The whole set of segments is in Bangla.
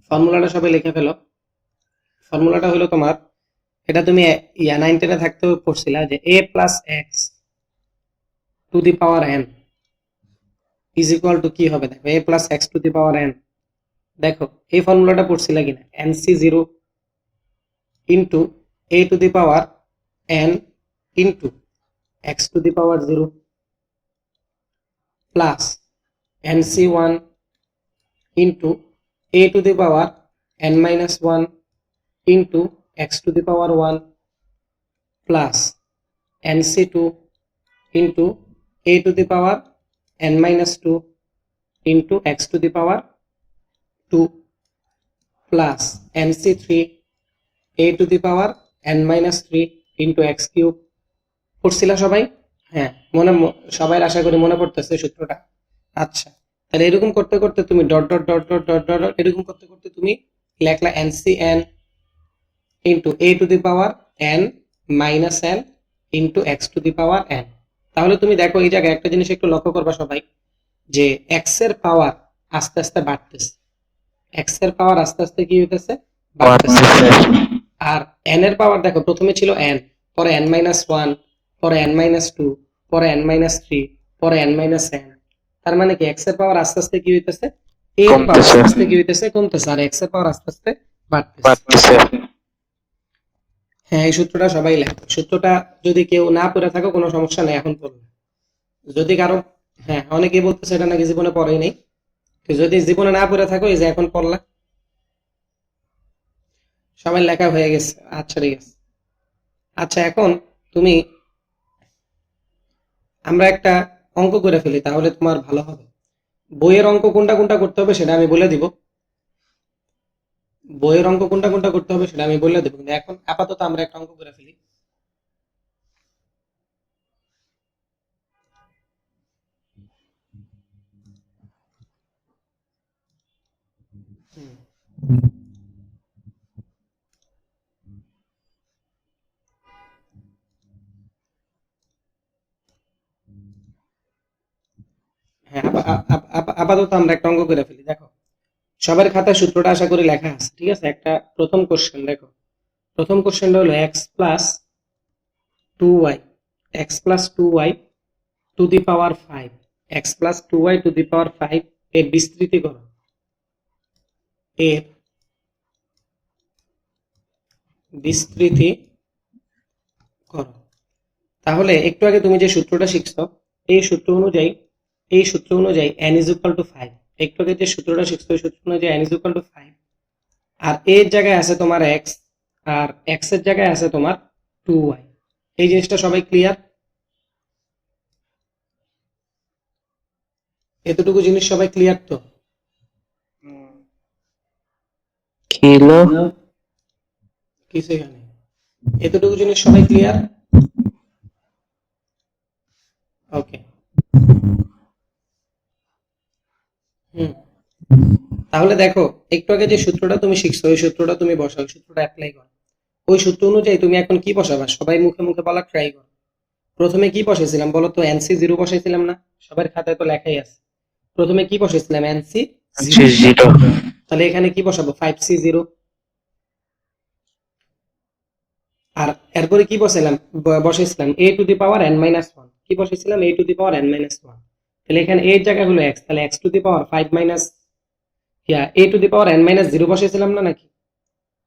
ফর্মুলাটা সবাই লিখে ফেলো। ফর্মুলাটা হলো তোমার, এটা তুমি 9-10 থাকতেও পড়ছিলা যে a plus X to the power n is equal to কি হবে। দেখো a plus X to the power n, দেখো এই ফর্মুলাটা পড়ছিলা কিনা, nc0 into a to the power n into x to the power 0 plus nc1 into a to the power n minus 1 into x to the power 1 plus nc2 into a to the power n minus 2 into x to the power 2 plus nc3 a to the power n minus 3 into x cube। পড়ছিলা সবাই? হ্যাঁ, সবাই আশা করি মনে পড়তেছে সূত্রটা। আচ্ছা, তাহলে এরকম করতে করতে তুমি dot dot dot dot dot dot এরকম করতে করতে তুমি লেখলা ncn into a to the power n minus n into x to the power n। তাহলে তুমি দেখো এই জায়গায় একটা জিনিস একটু লক্ষ্য করবা সবাই, যে এক্স এর পাওয়ার আস্তে আস্তে বাড়তেছে, এক্স এর পাওয়ার আস্তে আস্তে কি হইতেছে, বাড়তেছে। আর এন এর পাওয়ার দেখো প্রথমে ছিল এন, পরে এন মাইনাস ওয়ান, পরে এন মাইনাস টু, পরে এন মাইনাস থ্রি, পরে এন মাইনাস এন। তার মানে কি এক্স এর পাওয়ার আস্তে আস্তে কি হইতেছে, এ এর পাওয়ার আস্তে আস্তে কি হইতেছে, কমতেছে, আর এক্স এর পাওয়ার আস্তে আস্তে বাড়তেছে। হ্যাঁ, এই সূত্রটা সবাই লেখো। সূত্রটা যদি কেউ না পড়ে থাকো কোনো সমস্যা নেই, এখন পড়বে। যদি কারো, হ্যাঁ অনেকে বলতেছে এটা নাকি জীবনে পড়েই নেই, যদি জীবনে না পড়ে থাকো এই যে এখন পড়লা, সবাই লেখা হয়ে গেছে। আচ্ছা ঠিক আছে। আচ্ছা এখন তুমি, আমরা একটা অঙ্ক করে ফেলি তাহলে তোমার ভালো হবে। বইয়ের অঙ্ক কোনটা কোনটা করতে হবে সেটা আমি বলে দিব, বইয়ের অঙ্ক কোনটা কোনটা করতে হবে সেটা আমি বলে দেবো, কিন্তু এখন আপাতত আমরা একটা অঙ্ক করে ফেলি। হ্যাঁ, আপাতত আমরা একটা অঙ্ক করে ফেলি। দেখো সবার খাতায় সূত্রটা আশা করি লেখা আছে, ঠিক আছে। একটা প্রথম কোশ্চেন দেখো, প্রথম কোশ্চেনটা হলো x plus two y, x plus two y to the power five, x plus two y to the power five এর বিস্তৃতি করো, এর বিস্তৃতি করো। তাহলে একটু আগে তুমি যে সূত্রটা শিখছো, এই সূত্র অনুযায়ী, এই সূত্র অনুযায়ী n is equal to 5, একটু আগে যে সূত্রটা শিখছো ওই সূত্র অনুযায়ী n is equal to 5, আর এর জায়গায় আছে তোমার x, আর x এর জায়গায় আছে তোমার 2y। এই জিনিসটা সবাই ক্লিয়ার? এতটুকু জিনিস সবাই ক্লিয়ার তো? কি হলো? কিছু এখানে, এতটুকু জিনিস সবাই ক্লিয়ার? ওকে। হুম, তাহলে দেখো একটু আগে যে সূত্রটা তুমি শিখছো ওই সূত্রটা তুমি বসাও, সূত্রটা অ্যাপ্লাই করো। ওই সূত্র অনুযায়ী তুমি এখন কি বসাবা সবাই মুখে মুখে বলা ট্রাই করো। প্রথমে কি বসাইছিলাম বলো তো, এনসি জিরো বসাইছিলাম না? সবার খাতায় তো লেখাই আছে। প্রথমে কি বসাইছিলাম, এনসি জিরো। জিরো। তাহলে এখানে কি বসাবো, 5c0। আর এরপরে কি বসাইছিলাম a to the power N minus one, কি বসাইছিলাম a to the power N minus one. তাহলে এখানে এর জায়গা হলো এক্স, তাহলে x to the power five minus, a to the power N minus zero বসাইছিলাম না নাকি?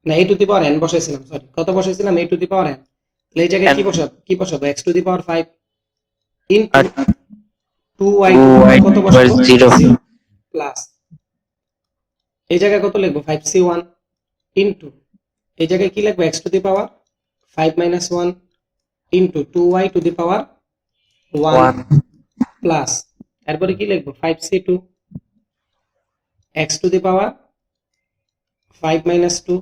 না, a to the power n বসাইছিলাম, সরি কত বসাইছিলাম, a to the power N. তাহলে এই জায়গায় কি বসাবো x to the power five into two y to the power কত বসাবো, জিরো। জিরো, প্লাস এই জায়গায় কত লিখবো, 5c1 ইন্টু এই জায়গায় কি লিখবো, x to the power 5 minus 1 into 2y to the power 1 plus এরপরে কি লিখবো, 5c2 x to the power 5 minus 2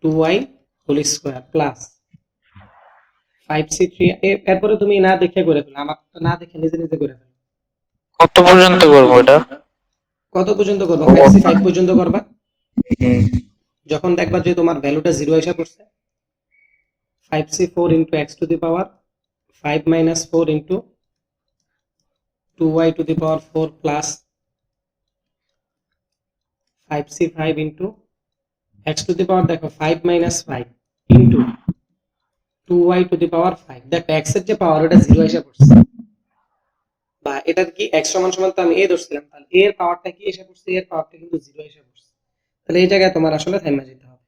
2y whole square plus 5c3। এরপরে তুমি না দেখে করে ফেলো, আমার না দেখে নিজে নিজে করে ফেলো। কত পর্যন্ত করবো এটা? কত পর্যন্ত করবা, 5c5 পর্যন্ত করবা। যখন দেখবা যে তোমার ভ্যালুটা জিরো এসে পড়ছে, 5c4 into x to the power 5 minus 4 into 2y to the power 4 plus 5c5 into x to the power দেখো 5 minus 5 into 2y to the power 5। দেখো x এর যে পাওয়ার ওটা 0 এসে পড়ছে, বা এটার কি x সমান সমান তো আমি a ধরছিলাম, তাহলে a এর পাওয়ারটা কি এসে পড়ছে, a এর পাওয়ারটা কিন্তু 0 এসে পড়ছে। তাহলে এই জায়গায় তোমার আসলে থেমে যেতে হবে,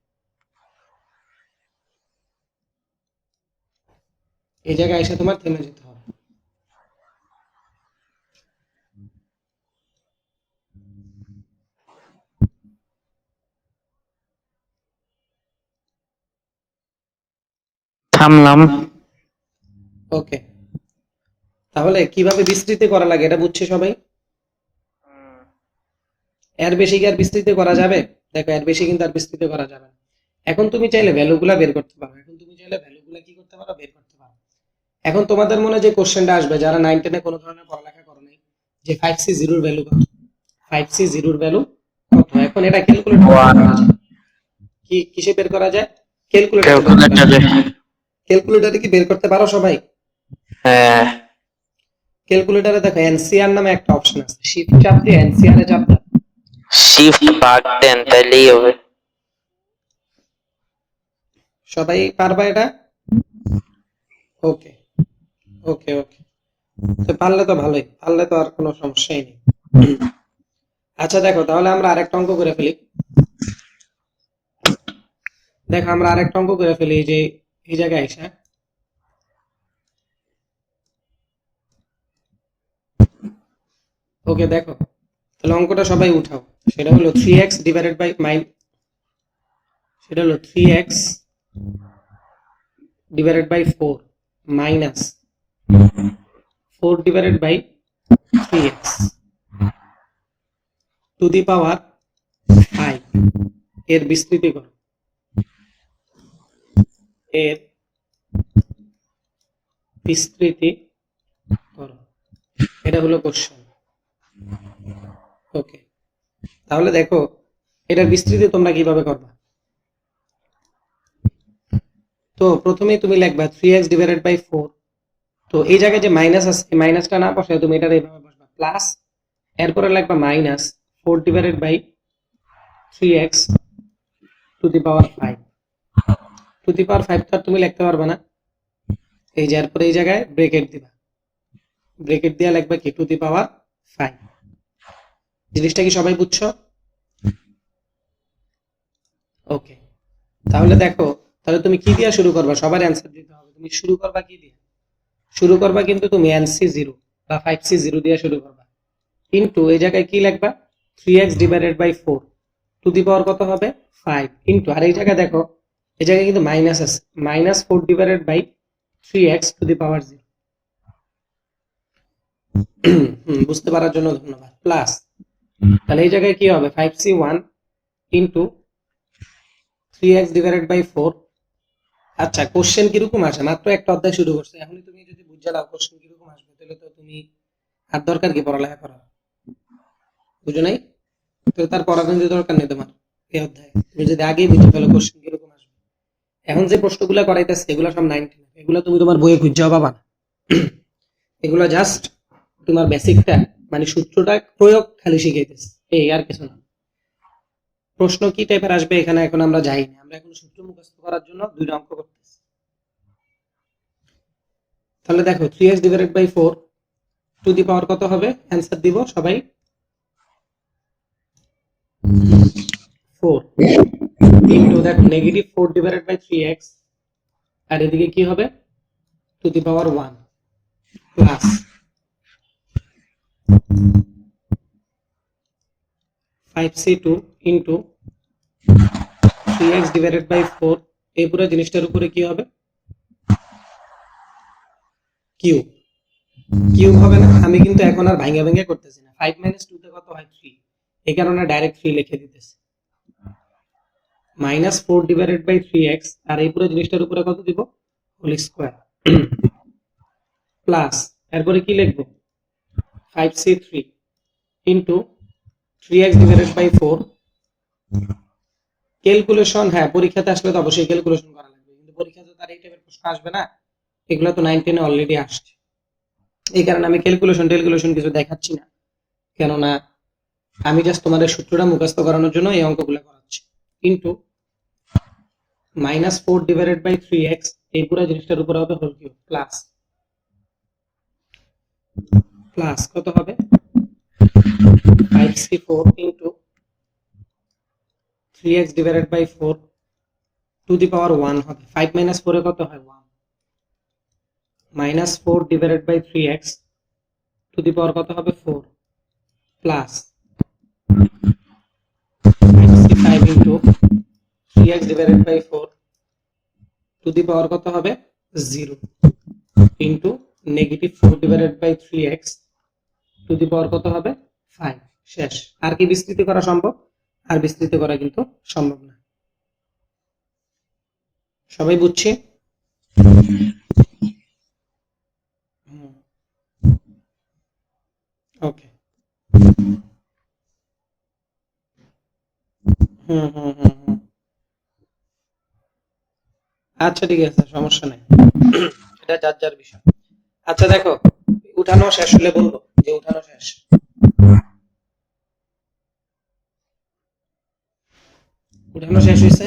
এই জায়গায় এসে তোমার থেমে যেতে হবে। থামলাম। ওকে, তাহলে কিভাবে বিস্তৃত করা লাগে এটা বুঝছে সবাই? এর বেশি কি আর বিস্তৃত করা যাবে? দেখো এর বেশি কিন্তু আর বিস্তৃত করা যাবে না। এখন তুমি চাইলে ভ্যালুগুলা বের করতে পারো, এখন তুমি চাইলে ভ্যালুগুলা কি করতে পারো, বের করতে পারো। এখন তোমাদের মনে যে কোশ্চেনটা আসবে, যারা 9 10 এ কোনো ধরনের পড়ালেখা করো নাই, যে 5c0 এর ভ্যালু কত, 5c0 এর ভ্যালু কত, এখন এটা ক্যালকুলেটর বের করা যায়। কি কিসে বের করা যায়? ক্যালকুলেটরে বের করা যায়। ক্যালকুলেটরে। ক্যালকুলেটরে কি বের করতে পারো সবাই? হ্যাঁ। ক্যালকুলেটরে দেখো এনসিআর নামে একটা অপশন আছে, শিফট চাপ দিয়ে এনসিআর এ চাপ দাও। শিফট ভাগ দেন তাইলেই হবে। সবাই পারবা এটা? ওকে ওকে ওকে, তো পারলে তো ভালোই, পারলে তো আর কোনো সমস্যাই নেই। আচ্ছা দেখো, তাহলে আমরা আরেকটা অঙ্ক করে ফেলি। দেখো আমরা আরেকটা অঙ্ক করে ফেলি, যে এই জায়গায় এসে ওকে দেখো, তাহলে অঙ্কটা সবাই উঠাও। সেটা হলো 3x ডিভাইডেড বাই সেটা হলো 3x divided by 4 minus 4 divided by 3x to the power 5 এর বিস্তৃতি করো, এর বিস্তৃতি করো, এটা হলো কোশ্চেন। ওকে, তাহলে দেখো এটার বিস্তৃতি তোমরা কিভাবে করবা। তো প্রথমেই তুমি লিখবা 3x ডিভাইডেড বাই 4, তো এই জায়গায় যে মাইনাস আছে, এই মাইনাসটা না বসায় তুমি এটা এইভাবে বসবা, প্লাস এরপরে লিখবা minus 4 divided by 3x to the power 5। To the power 5 তো আর তুমি লিখতে পারবে না, এই যে এরপরে এই জায়গায় ব্রেকেট দিবা, ব্রেকেট দিয়ে লিখবা কি টু দি পাওয়ার 5। জিনিসটা কি সবাই বুঝছো? ওকে, তাহলে দেখো, তাহলে তুমি কি দিয়ে শুরু করবা, সবার অ্যান্সার দিতে হবে। তুমি শুরু করবা কি দিয়ে? শুরু করবা কিন্তু তুমি NC0 বা 5C0 দিয়ে শুরু করবা, ইনটু এই জায়গায় কি লিখবা 3x divided by 4 to the power কত হবে 5, ইনটু আর এই জায়গায় দেখো এই জায়গায় কিন্তু মাইনাস আছে, minus 4 divided by 3x to the power 0। বুঝতে পারার জন্য ধন্যবাদ। প্লাস তাহলে এই জায়গায় কি হবে 5C1 into 3x divided by 4। আচ্ছা কোশ্চেন কিরকম আসে, মাত্র একটা অধ্যায় শুরু করছে, এখনই তুমি যদি বুঝে নাও কোশ্চেন কিরকম আসবে, তাহলে তো তুমি আর দরকার কি পড়ালেখা করার, বুঝো নাই? তো তার পড়ার কিন্তু দরকার নেই তোমার এই অধ্যায়ে, তুমি যদি আগেই বুঝে ফেলো কোশ্চেন কিরকম আসবে। এখন যে প্রশ্নগুলো করাইতেছে এগুলো সব 90, এগুলো তুমি তোমার বইয়ে খুঁজেও পাবা না। এগুলো জাস্ট তোমার বেসিকটা, মানে সূত্রটা প্রয়োগ খালি শিখাইতেছে, এই আর কিছু না। প্রশ্ন কি টাইপের আসবে এখানে এখন আমরা যাই না, আমরা এখন সূত্র মুখস্থ করার জন্য দুইটা অঙ্ক করতেছি। তাহলে দেখো 3x divided by 4 to the power কত হবে, অ্যান্সার দিব সবাই 4, ইনটু দেখো নেগেটিভ 4 ডিভাইডেড বাই 3x, আর এদিকে কি হবে to the power 1, plus 5c2 into 3x divided by 4, এই পুরো জিনিসটার উপরে কি হবে কিউব। কিউব হবে না, আমি কিন্তু এখন আর ভাঙা ভাঙা করতেছি না, 5 মাইনাস 2 তে কত হয় 3, এই কারণে ডাইরেক্ট 3 লিখে দিতেছি, মাইনাস 4 ডিভাইডেড বাই 3x, আর এই পুরো জিনিসটার উপরে কত দিব হোল স্কয়ার, প্লাস এরপরে কি লিখবো 5c3 into 3x divided by 4। Calculation, হ্যাঁ পরীক্ষাতে আসলে তো অবশ্যই ক্যালকুলেশন করা লাগবে, কিন্তু পরীক্ষাতে তার এই টাইপের প্রশ্ন আসবে না, এগুলো তো 9 10 এ অলরেডি আসছে, এই কারণে আমি ক্যালকুলেশন কিছু দেখাচ্ছি না, কেননা আমি জাস্ট তোমাদের সূত্রটা মুখস্থ করানোর জন্য এই অঙ্কগুলো করাচ্ছি। ইনটু -4 ডিভাইডেড বাই 3x, এই পুরো জিনিসটার উপর হবে হোল কিউব, প্লাস কত হবে 5c4 into 3x divided by 4 to the power 1 হবে। 5 - 4 এ কত হয় 1, -4 divided by 3x to the power কত হবে 4, plus 5c5 into 3x divided by 4 to the power কত হবে 0, into -4 divided by 3x to the power কত হবে 5। শেষ। আর কি বিস্তৃত করা সম্ভব? আর বিস্তৃত করা কিন্তু সম্ভব না। সবাই বুঝছি? ওকে। আচ্ছা ঠিক আছে, সমস্যা নাই, এটা যার যার বিষয়। আচ্ছা দেখো, উঠানো শেষ হলে বলবো যে উঠানো শেষ। উঠানো শেষ হয়েছে?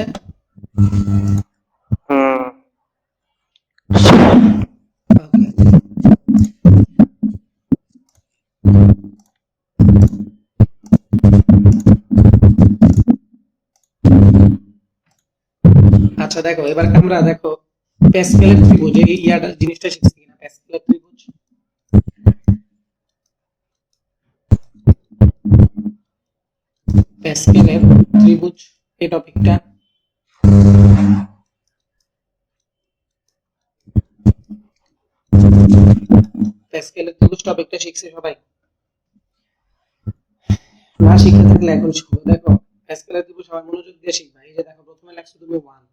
আচ্ছা দেখো, এবার আমরা দেখো প্যাসকেলের ত্রিভুজ, এই ইয়াটা জিনিসটা শিখছি কিনা, প্যাসকেলের ত্রিভুজ। প্যাসকেলের ত্রিভুজ এই টপিকটা প্যাসকেলের ত্রিভুজ টপিকটা শিখছি সবাই? না শিখে থাকলে এখন শিখো। দেখো প্যাসকেলের ত্রিভুজ সবাই মনোযোগ দিয়ে শিখবা। এই যে দেখো, প্রথমে লেখছো তুমি 1,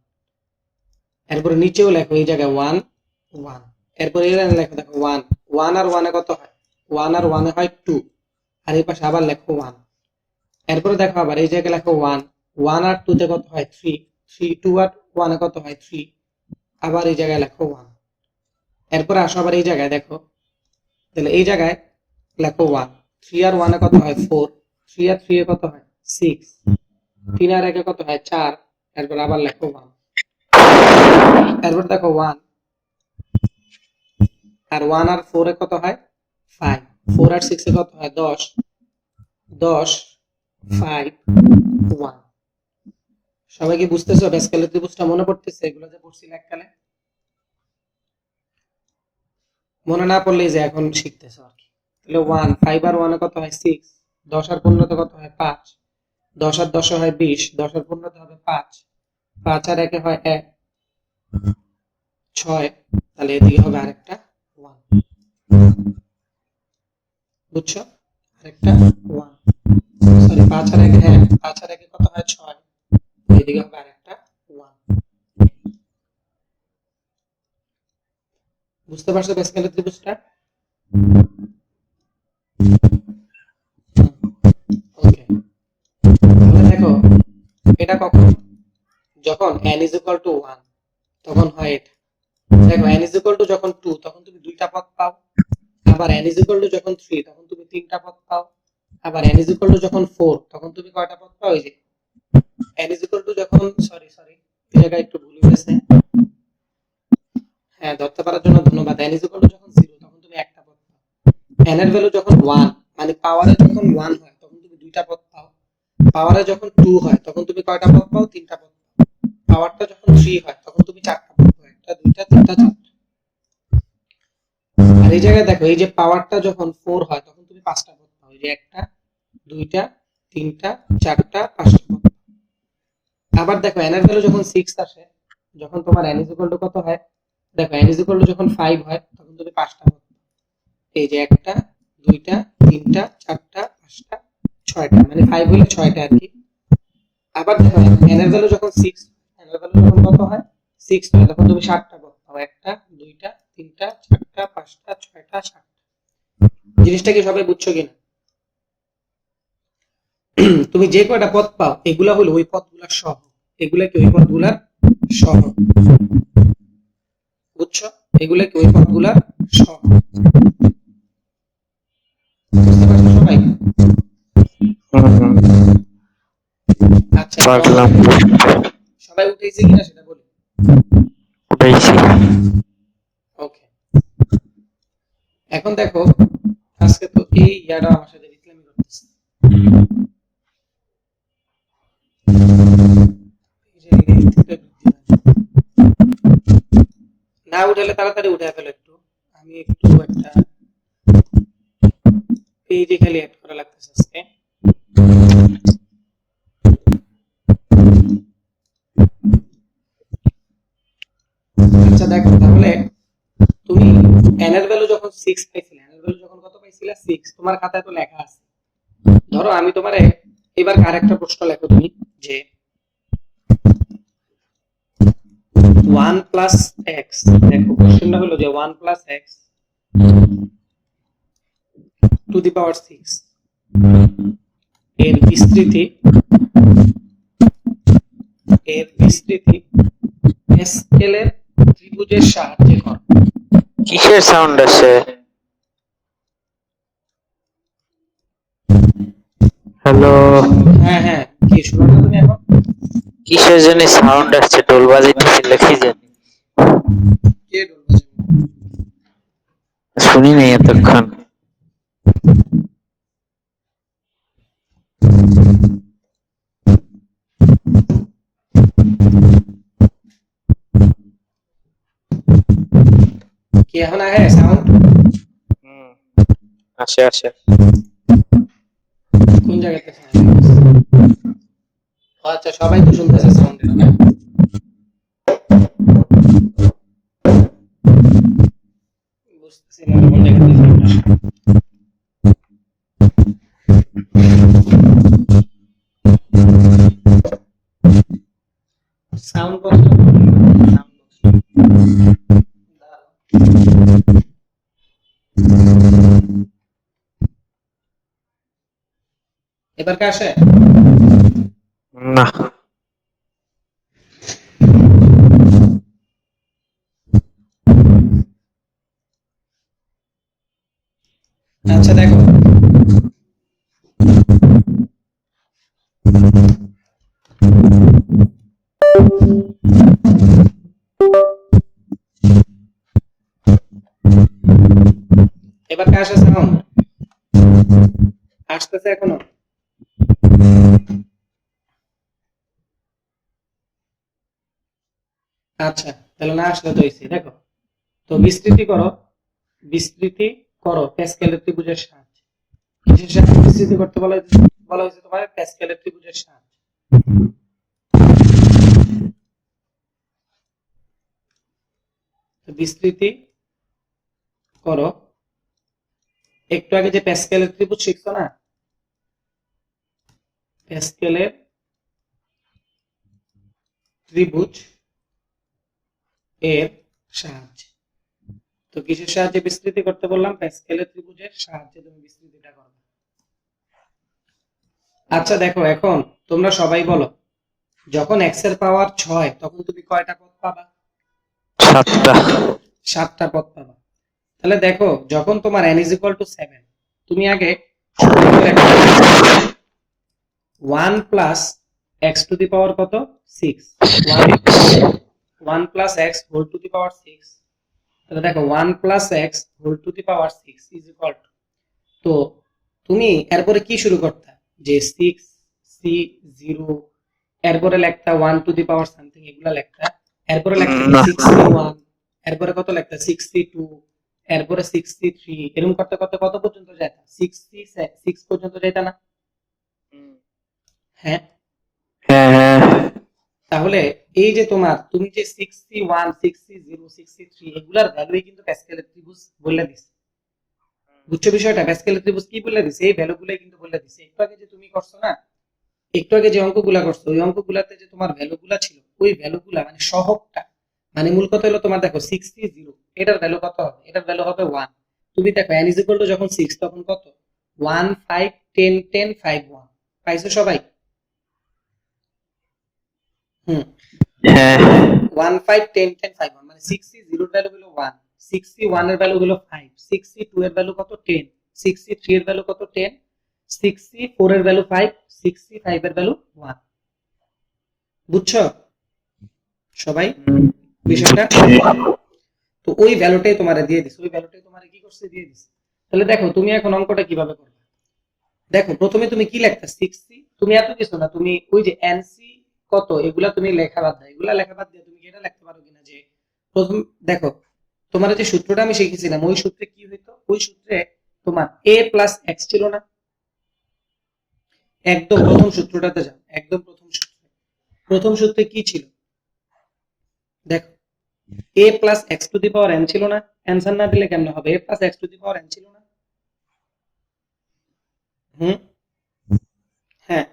এরপরে নিচেও লেখো এই জায়গায় 1 1, এরপরে এই লাইনে লেখো, দেখো 1 1 আর 1 এ কত হয় 1 আর 1 এ হয় 2, আর এই পাশে আবার লেখো 1, এরপরে দেখো আবার এই জায়গায় লেখো 1 1 আর 2 তে কত হয় 3 3 2 আর 1 এ কত হয় 3, আবার এই জায়গায় লেখো 1, এরপরে আসো আবার এই জায়গায় দেখো, তাহলে এই জায়গায় লেখো 1 3 আর 1 এ কত হয় 4 3 আর 3 এ কত হয় 6 3 আর 1 এ কত হয় 4, এরপর আবার লেখো 1, এরপর দেখো 1 আর 1 আর 4 এ কত হয় 5 4 আর 6 এ কত হয় 10 10 5 1। সবাই কি বুঝতেছো? প্যাসকেলের ত্রিভুজটা মনে পড়তেছে? এগুলো যে পড়ছিল এককালে, মনে না পড়লে যে এখন শিখতেছো আর কি। তাহলে 1 5 আর 1 এ কত হয় 6 10 আর 15 তে কত হয় 5 10 আর 10 এ হয় 20 10 আর 15 তে হবে 5 5 আর 1 এ হয় 1 6, তাহলে এদিকে হবে আরেকটা 1, বুঝছো? আরেকটা 1, সরি 5 আর 1 হ্যাঁ 5 আর 1 এ কত হয় 6, এদিকে হবে আরেকটা 1। বুঝতে পারছো প্যাসকেলের ত্রিভুজটা? ওকে, তাহলে দেখো এটা কখন, যখন n = 1 তখন হয় এটা। দেখো n = যখন 2 তখন তুমি দুইটা পদ পাও, আবার n = যখন 3 তখন তুমি তিনটা পদ পাও, আবার n = যখন 4 তখন তুমি কয়টা পদ পাও? এই যে n = যখন সরি এই জায়গায় একটু ভুল হয়েছে, হ্যাঁ ধরতে পারার জন্য ধন্যবাদ। n = যখন 0 তখন তুমি একটা পদ পাও, n এর ভ্যালু যখন 1 মানে পাওয়ারে যখন 1 হয় তখন তুমি দুইটা পদ পাও, পাওয়ারে যখন 2 হয় তখন তুমি কয়টা পদ পাও? তিনটা পদ পাও, পাওয়ারটা যখন 3 হয় তখন তুমি চারটা পদ পাও, একটা দুইটা তিনটা চারটা। আর এই জায়গায় দেখো, এই যে পাওয়ারটা যখন 4 হয় তখন তুমি পাঁচটা পদ পাও, এই যে একটা দুইটা তিনটা চারটা পাঁচটা পদ পাও। আবার দেখো n এর ভ্যালু যখন 6 আসে, যখন তোমার n = কত হয়, দেখো n = যখন 5 হয় তখন তুমি পাঁচটা পদ পাও, এই যে একটা দুইটা তিনটা চারটা পাঁচটা ছয়টা, মানে 5 হলে ছয়টা আর কি। আবার দেখো n এর ভ্যালু যখন 6 n এর ভ্যালু যখন কত হয় 6 হয় তখন তুমি সাতটা পদ পাও, একটা দুইটা তিনটা চারটা পাঁচটা ছয়টা সাতটা। জিনিসটা কি সবাই বুঝছো কিনা? তুমি যে কয়টা পদ পাও এগুলা হলো ওই পদগুলার সহ, এগুলা কি ওই পদগুলার সহ, বুঝছো? এগুলা কি ওই পদগুলার সহ, বুঝতে পারছো সবাই? আচ্ছা পাগলাম সবাই উঠেছে কিনা সেটা বলি। উঠেছি। ওকে, এখন দেখো আজকে তো এই ইয়াটা আমার সাথে ইসলামি করতেছে, এই যে length-টা বৃদ্ধি পায়। না উঠালে তাড়াতাড়ি উঠে ফেলো একটু, আমি একটু একটা পেজে খালি অ্যাড করা লাগতেছে আজকে। আচ্ছা দেখো তাহলে তুমি n এর ভ্যালু যখন 6 পাইছিলে, n এর ভ্যালু যখন কত পাইছিলে 6, তোমার খাতায় তো লেখা আছে। ধরো আমি তোমারে এবার আরেকটা প্রশ্ন লেখো তুমি যে 1 প্লাস x, দেখো কোশ্চেনটা হলো যে 1 plus x to the power 6 এর বিস্তৃতি স্কেলের ত্রিভুজের সাহায্যে করো। কিসের সাউন্ড আছে? হ্যালো, হ্যাঁ হ্যাঁ, কি শোনো না তুমি এখন? কিসের জন্য সাউন্ড আসছে? ঢোল বাজাইতেছিল কি জানি, কে ঢোল বাজাবে? শুনি নাই এতক্ষণ। কি এখন আহে সাউন্ড? হুম, আসে আসে। কোন জায়গাতে sound আসছে? ও আচ্ছা, সবাই তো শুনতেছে সাউন্ড না? বুঝতেছি না কোন জায়গাতে সাউন্ড আসে। সাউন্ড বক্স, সাউন্ড বক্স এবার কে আসে? না, আচ্ছা দেখো এবার কে আসে সাউন্ড? আসতেছে এখনো? আচ্ছা, তাহলে না আসলে তো হইছে। দেখো তো বিস্তৃতি করো প্যাসকেলের ত্রিভুজের সাহায্যে। কিসের সাহায্যে বিস্তৃতি করতে বলা হয়েছে তোমার? প্যাসকেলের ত্রিভুজের সাহায্যে। তো বিস্তৃতি করো, একটু আগে যে প্যাসকেলের ত্রিভুজ শিখছো না, প্যাসকেলের ত্রিভুজ এর সাহায্যে। তো কিসের সাহায্যে বিস্তৃতি করতে বললাম? প্যাসকেলের ত্রিভুজের সাহায্যে তুমি বিস্তৃতিটা করবে। আচ্ছা দেখো এখন তোমরা সবাই বলো, যখন x এর পাওয়ার 6 তখন তুমি কয়টা পদ পাবা? 7টা। 7টা পদ পাবা। তাহলে দেখো যখন তোমার n is equal to 7, তুমি আগে 1 plus x to the power কত? 6। 1 plus x whole to the power 6। তাহলে দেখো 1 plus x whole to the power 6 is equal to, তো তুমি এরপরে কি শুরু করতা? যে 6 সি 0, এরপরে লেখতা 1 টু দি পাওয়ার সামথিং, এগুলা লেখতা। এরপরে লেখতা কি না, 6 সি 1, এরপরে কত লেখতা 6 সি 2, এরপরে 6 সি 3, এরকম করতে করতে কত পর্যন্ত যাইতা? 6 সি 6 পর্যন্ত যাইতা না? হ্যাঁ, হ্যাঁ হ্যাঁ, তাহলে এই যে তুমি যে 6 সি 1, 6 সি 0, 6 সি 3 এগুলার ভ্যালুই কিন্তু প্যাসকেলের ত্রিভুজ বলে দিছে। বুঝছো বিষয়টা? প্যাসকেলের ত্রিভুজ কি বলে দিছে? এই ভ্যালুগুলাই কিন্তু বলে দিছে। একটু আগে যে তুমি করছো না, একটু আগে যে অঙ্কগুলা করছো, ওই অঙ্কগুলাতে যে তোমার ভ্যালুগুলা ছিল, ওই ভ্যালুগুলা মানে সহগটা, মানে মূল কথা হলো তোমার দেখো 60 0, এটার ভ্যালু কত হবে? এটার ভ্যালু হবে 1। তুমি দেখো n ইজ ইকুয়াল টু যখন 6 তখন কত? 1 5 10 10 5 1, পাইছো সবাই? হুম, হ্যাঁ 1 5 10 10 5 1, মানে 6 সি 0 এর ভ্যালু হলো 1, 6 সি 1 এর ভ্যালু হলো 5, 6 সি 2 এর ভ্যালু কত? 10, 6 সি 3 এর ভ্যালু কত? 10, 6c 4 এর ভ্যালু 5, 6c 5 এর ভ্যালু 1। বুঝছো সবাই বিষয়টা? তো ওই ভ্যালুটাই তোমারে দিয়ে দিছে, ওই ভ্যালুটাই তোমারে কি করছে দিয়ে দিছে। তাহলে দেখো তুমি এখন অঙ্কটা কিভাবে করবে। দেখো প্রথমে তুমি কি লিখতা 6c, তুমি এত কিছু না, তুমি ওই যে nc কত এগুলা তুমি লেখা বাদ দাও, এগুলা লেখা বাদ দিয়ে তুমি কি এটা লিখতে পারো কিনা যে প্রথম দেখো তোমার যে সূত্রটা আমি শিখেছিলাম ওই সূত্রে কি হইতো, ওই সূত্রে তোমার a প্লাস x ছিল না, একদম প্রথম সূত্রটাতে যাও, একদম প্রথম সূত্রে কি ছিল দেখো a plus x to the power n ছিল না, অ্যানসার না দিলে কেমনে হবে, a plus x to the power n ছিল না। হুম হ্যাঁ,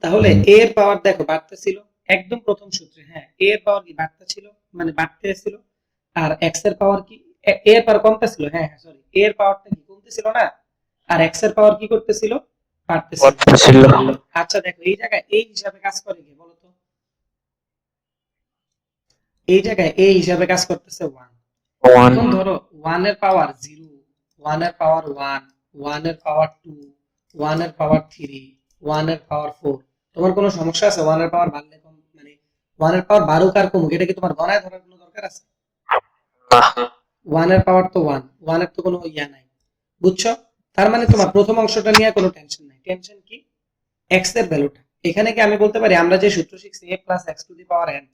তাহলে a এর পাওয়ার দেখো বাড়তেছিল একদম প্রথম সূত্রে, হ্যাঁ a এর পাওয়ার কি বাড়তেছিল মানে বাড়তেছিল, আর x এর পাওয়ার কি a এর পাওয়ার কমতেছিল, হ্যাঁ হ্যাঁ সরি a এর পাওয়ারটা কি কমতেছিল না, আর x এর পাওয়ার কি করতেছিল বাড়তেছিল। ছিল আচ্ছা দেখো এই জায়গায় এই হিসাবে কাজ করে কি বলতো, এই জায়গায় এই হিসাবে কাজ করতেছে 1। 1 এখন ধরো 1 এর পাওয়ার 0, 1 এর পাওয়ার 1, 1 এর পাওয়ার 2, 1 এর পাওয়ার 3, 1 এর পাওয়ার 4, তোমার কোনো সমস্যা আছে 1 এর পাওয়ার বাড়লে কম মানে 1 এর পাওয়ার বাড়ুক আর কমুক এটা কি তোমার গণায় ধরার কোনো দরকার আছে? না 1 এর পাওয়ার তো 1, 1 এর তো কোনো ইয়া নাই। বুঝছো? তার মানে তোমার প্রথম অংশটা নিয়ে কোনো টেনশন নাই। টেনশন কি x এর ভ্যালুটা। এখানে কি আমি বলতে পারি আমরা যে সূত্র শিখছি a plus x to the power n,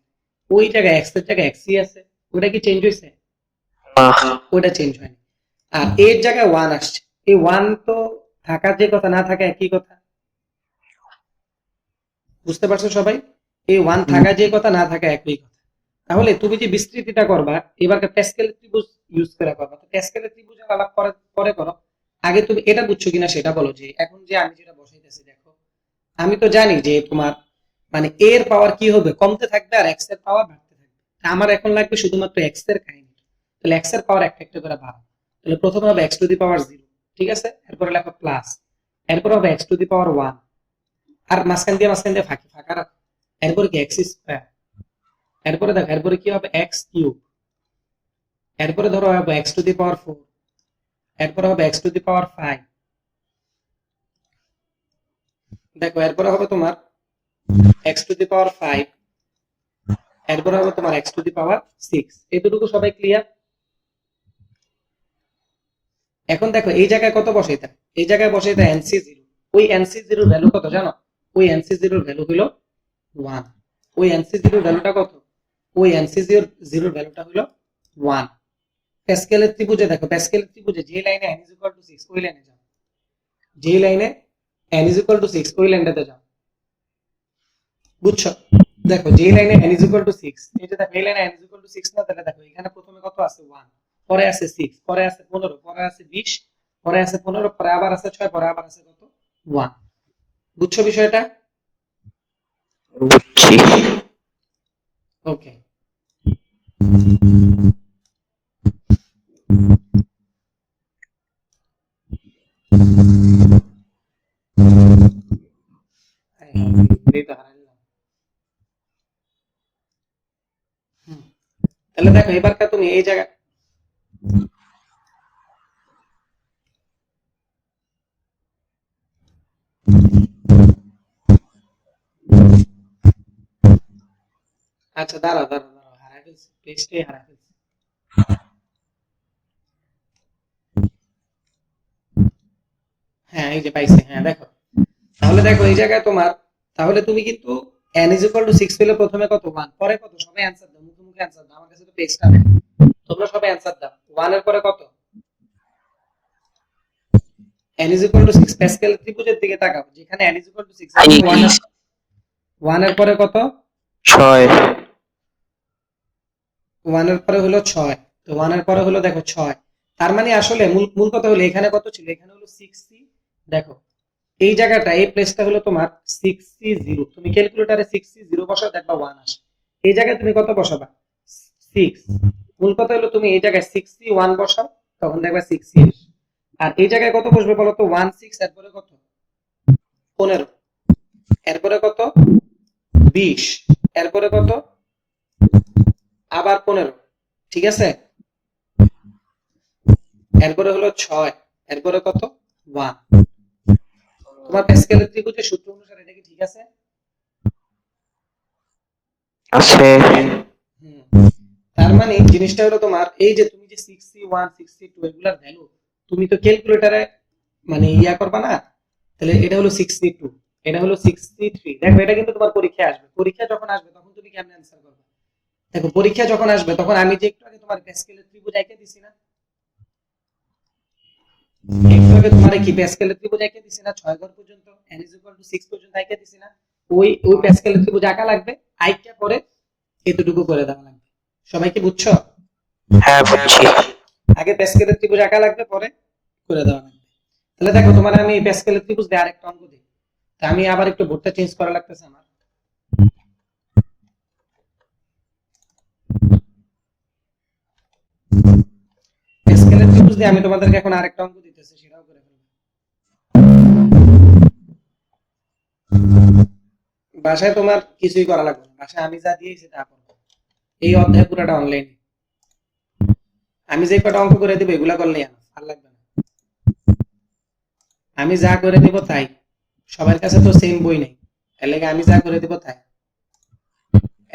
ওই জায়গায় x এর জায়গায় x ই আছে, ওটা কি চেঞ্জ হইছে? না ওটা চেঞ্জ হয়নি। আর এর জায়গায় 1 আসছে, এই 1 তো থাকার যে কথা না থাকা একই কথা। বুঝতে পারছো সবাই? এই 1 থাকা যে কথা না থাকা একই কথা। তাহলে তুমি যে বিস্তৃতিটা করবা এবার প্যাসকেলের ত্রিভুজ ইউজ করে করবা, তো প্যাসকেলের ত্রিভুজের আলাপ পরে করো। আগে তুমি এটা বুঝছো কিনা সেটা বলো, যে এখন যে আমি যেটা বসাইতেছি দেখো আমি তো জানি যে তোমার মানে a এর পাওয়ার কি হবে কমতে থাকবে আর x এর পাওয়ার বাড়তে থাকবে। আমার এখন লাগবে শুধুমাত্র x এর কাহিনী, তাহলে x এর পাওয়ার একটা একটা করে বাড়াবো। তাহলে প্রথমে হবে x টু দি পাওয়ার 0, ঠিক আছে, এরপরে লেখো প্লাস, এরপরে হবে x টু দি পাওয়ার 1, আর মাঝখান দিয়ে ফাঁকি ফাঁকা রাখো, এরপরে কি x স্কয়ার, এরপরে দেখো এরপরে কি হবে x কিউব, এরপরে ধরো হবে x টু দি পাওয়ার 4, এরপরে হবে x টু দি পাওয়ার 5, দেখো এরপরে হবে তোমার x টু দি পাওয়ার 5, এরপরে হবে তোমার x টু দি পাওয়ার 6। এতটুকু সবাই ক্লিয়ার? এখন দেখো এই জায়গায় কত বসাইতে, এই জায়গায় বসাইতে nc0, ওই nc0 ভ্যালু কত জানো, ওই nc0 ভ্যালু হলো 1, ওই nc0 ভ্যালুটা কত, ওই nc0 ভ্যালুটা হলো 1। প্যাসকেলের ত্রিভুজে দেখো, প্যাসকেলের ত্রিভুজে যে লাইনে n 6 ওই লাইনে যাও, যে লাইনে n 6 ওই লাইনটাতে যাও। বুঝছো? দেখো যে লাইনে n 6, এই যে দেখো এই লাইনে n 6 না, তাহলে দেখো এখানে প্রথমে কত আছে 1, পরে আছে 6, পরে আছে 15, পরে আছে 20, পরে আছে 15, পরে আবার আছে 6, পরে আবার আছে কত 1। বুঝছো বিষয়টা? বুঝছি ওকে, তাহলে দেখো এবারটা তুমি এই জায়গা আচ্ছা দাঁড়াও দাঁড়াও দাঁড়াও, হারাই ফেলছি পেজটাই হারাই ফেলছি। হ্যাঁ এই যে পাইছি, হ্যাঁ দেখো তাহলে দেখো এই জায়গায় তোমার, তাহলে তুমি কিন্তু n 6 পেলে প্রথমে কত 1, পরে কত, সবাই অ্যানসার দাও, মুখে মুখে অ্যানসার দাও, আমার কাছে তো পেজটা নেই, তোমরা সবাই অ্যানসার দাও। 1 এর পরে কত, n 6, প্যাসকেল ত্রিভুজের দিকে তাকাও, যেখানে n 6 আছে 1 এর পরে কত, 6 1 এর পরে হলো 6, তো 1 এর পরে হলো দেখো 6, তার মানে আসলে মূল মূল কথা হলো এখানে কত ছিল, এখানে হলো 6c। দেখো এই জায়গাটা এই প্লেসটা হলো তোমার 6c0, তুমি ক্যালকুলেটরে 6c0 বসাও দেখবা 1 আসে, এই জায়গায় তুমি কত বসাবা 6, মূল কথা হলো তুমি এই জায়গায় 6c1 বসাও তখন দেখবা 6c আসে। আর এই জায়গায় কত বসবে বলো তো 1 6, এরপরে কত 15, এরপরে কত 20, এরপরে কত আবার 15, ঠিক আছে, এরপরে হলো 6, এরপরে কত 1। তোমার প্যাসকেলের ত্রিভুজের সূত্র অনুসারে এটা কি ঠিক আছে? আছে। হুম। তার মানে জিনিসটা হলো তোমার এই যে তুমি যে 61 62 এগুলার ভ্যালু তুমি তো ক্যালকুলেটরে মানে ইয়া করবা না, তাহলে এটা হলো 62, এটা হলো 63। দেখো এটা কিন্তু তোমার পরীক্ষায় আসবে, পরীক্ষা যখন আসবে তখন তুমি কেমনে অ্যানসার করবে? দেখো পরীক্ষা যখন আসবে তখন আমি যে একটু আগে তোমার প্যাসকেলের ত্রিভুজ এঁকে দিছি না, একটু আগে তোমার কি প্যাসকেলের ত্রিভুজ এঁকে দিছি না 6 ঘর পর্যন্ত n 6 পর্যন্ত এঁকে দিছি না, ওই প্যাসকেলের ত্রিভুজ আঁকা লাগবে, আঁকা পরে এতটুকু করে দেওয়া লাগবে। সবাই কি বুঝছো? হ্যাঁ বুঝছি। আগে প্যাসকেলের ত্রিভুজ আঁকা লাগবে পরে করে দেওয়া লাগবে। তাহলে দেখো তোমার আমি এই প্যাসকেলের ত্রিভুজ দিয়ে আরেকটা অঙ্ক দিই, তা আমি আবার একটু বোর্ডটা চেঞ্জ করা লাগতেছে আমার। প্যাসকেলের ত্রিভুজ দিয়ে আমি তোমাদেরকে এখন আরেকটা অঙ্ক দিতেছি, সেটাও করে ফেলবো। বাসায় তোমার কিছুই করা লাগবে না, বাসায় আমি যা দিয়েছি তা করবো। এই অধ্যায় পুরাটা অনলাইন, আমি যে কটা অঙ্ক করে দিব এগুলা করলেই আর লাগবে না। আমি যা করে দিব তাই, সবার কাছে তো সেম বই নেই, এর লাগে আমি যা করে দিব তাই,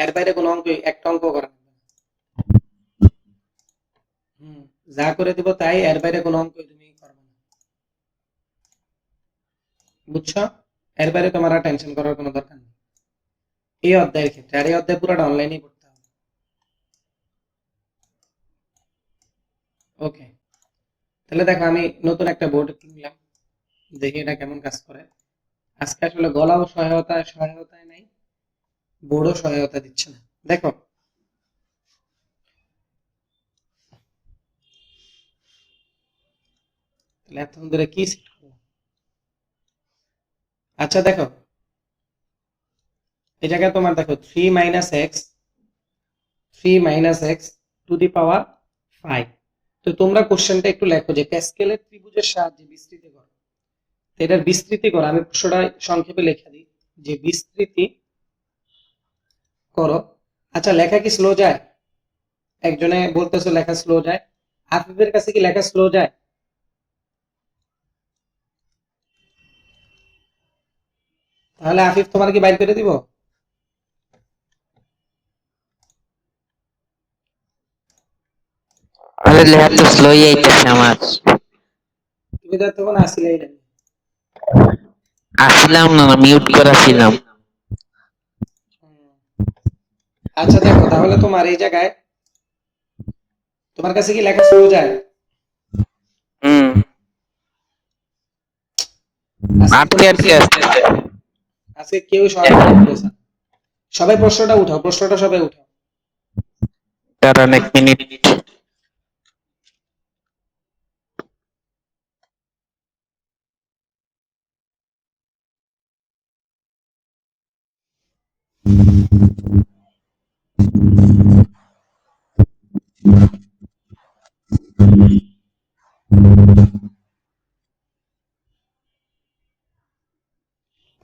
এর বাইরে কোনো অঙ্ক একটা অঙ্ক করা লাগবে না। যা করে দিব তাই, এর বাইরে কোনো অঙ্ক তুমি করবে না, বুঝছো? এর বাইরে তোমার আর টেনশন করার কোনো দরকার নেই এই অধ্যায়ের ক্ষেত্রে। আর এই অধ্যায় পুরোটা অনলাইনেই পড়তে হবে। ওকে, তাহলে দেখো আমি নতুন একটা বোর্ড কিনলাম, দেখি এটা কেমন কাজ করে। আজকে আসলে গলাও সহায়তায় নাই, বোর্ডও সহায়তা দিচ্ছে না। দেখো তাহলে এতক্ষণ ধরে কি সেট করলাম। আচ্ছা দেখো এই জায়গায় তোমার দেখো 3 minus x to the power 5। তো তোমরা কোশ্চেনটা একটু লেখো যে প্যাসকেলের ত্রিভুজের সাহায্যে বিস্তৃতি করো। তো এটার বিস্তৃতি করো, আমি প্রশ্নটা সংক্ষেপে লিখে দিই যে বিস্তৃতি করো। আচ্ছা লেখা কি স্লো যায়? একজনে বলতেছো লেখা স্লো যায়, আফিফের কাছে কি লেখা স্লো যায়? তাহলে আফিফ তোমার কি বাইর করে দিব? আরে লেখা তো স্লোই আইতেছে আমার। তুমি তো তখন আসিলাই না। আসছিলাম না, মিউট করা ছিলাম। আচ্ছা দেখো তাহলে তোমার এই জায়গায় তোমার কাছে কি লেখা স্লো যায়? হুম। আটকে আটকে আসতেছে। আজকে কেউ সহায়তা করতেছে না। সবাই প্রশ্নটা উঠাও, প্রশ্নটা সবাই উঠাও। দাঁড়ান 1 মিনিট।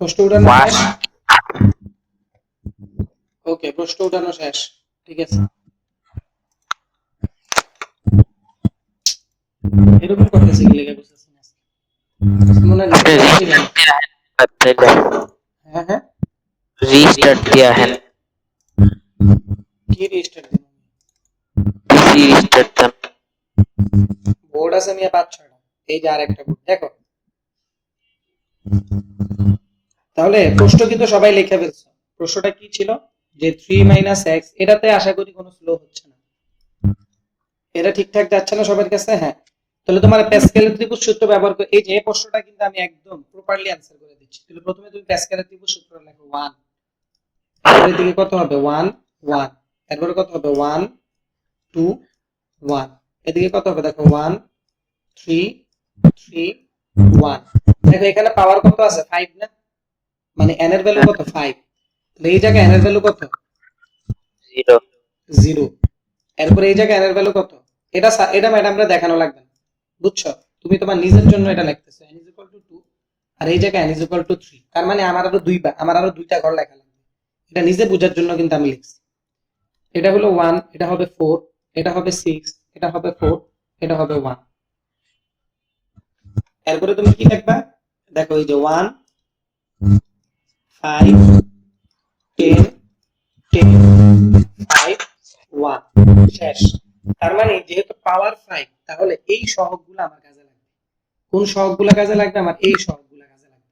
প্রশ্ন উঠানো ওয়াশ। শেষ? ওকে, প্রশ্ন উঠানো শেষ, ঠিক আছে। এরকম করতেছে কি লেগে বুঝতেছি না। মনে হয় আপনি network ছিল না। রিস্টার্ট দিয়ে রাখেন। হ্যাঁ হ্যাঁ, রিস্টার্ট দিয়ে রাখেন। কি রেজিস্টার দিব? পিসি রিস্টার্ট দেন। বোর্ড আছে মিয়া 5-6টা, এই যে আরেকটা বোর্ড দেখো। তাহলে প্রশ্ন কিন্তু সবাই লিখে ফেলছো। প্রশ্নটা কি ছিল? যে 3 মাইনাস এক্স, এটাতে আশা করি কোনো স্লো হচ্ছে না, এটা ঠিকঠাক যাচ্ছে না সবার কাছে? হ্যাঁ। তাহলে তোমার প্যাসকেলের ত্রিভুজ সূত্র ব্যবহার করে এই যে এই প্রশ্নটা কিন্তু আমি একদম প্রপারলি অ্যানসার করে দিচ্ছি। তাহলে প্রথমে তুমি প্যাসকেলের ত্রিভুজ সূত্র লেখো 1, তারপরে দিকে কত হবে 1 1, তারপরে কত হবে 1 2 1, এদিকে কত হবে দেখো 1 3 3 1। দেখো এখানে পাওয়ার কত আছে 5 না, মানে n এর ভ্যালু কত 5, তাহলে এই জায়গায় n এর ভ্যালু কত 0। 0। এরপর এই জায়গায় n এর ভ্যালু কত, এটা এটা ম্যাডামরা দেখানো লাগবে না, বুঝছো? তুমি তোমার নিজের জন্য এটা লিখতেছো n 2 আর এই জায়গায় n 3, তার মানে আমার আরো দুইটা ঘর লেখা লাগবে, এটা নিজে বোঝার জন্য কিন্তু আমি লিখছি। এটা হলো 1, এটা হবে 4, এটা হবে 6, এটা হবে 4, এটা হবে 1। এরপরে তুমি কি লিখবা? দেখো এই যে 1 5 10 10 5 1 শেষ। তার মানে যেহেতু পাওয়ার 5 তাহলে এই সহগগুলো আমার কাজে লাগবে। কোন সহগগুলো কাজে লাগবে? আমার এই সহগগুলো কাজে লাগবে।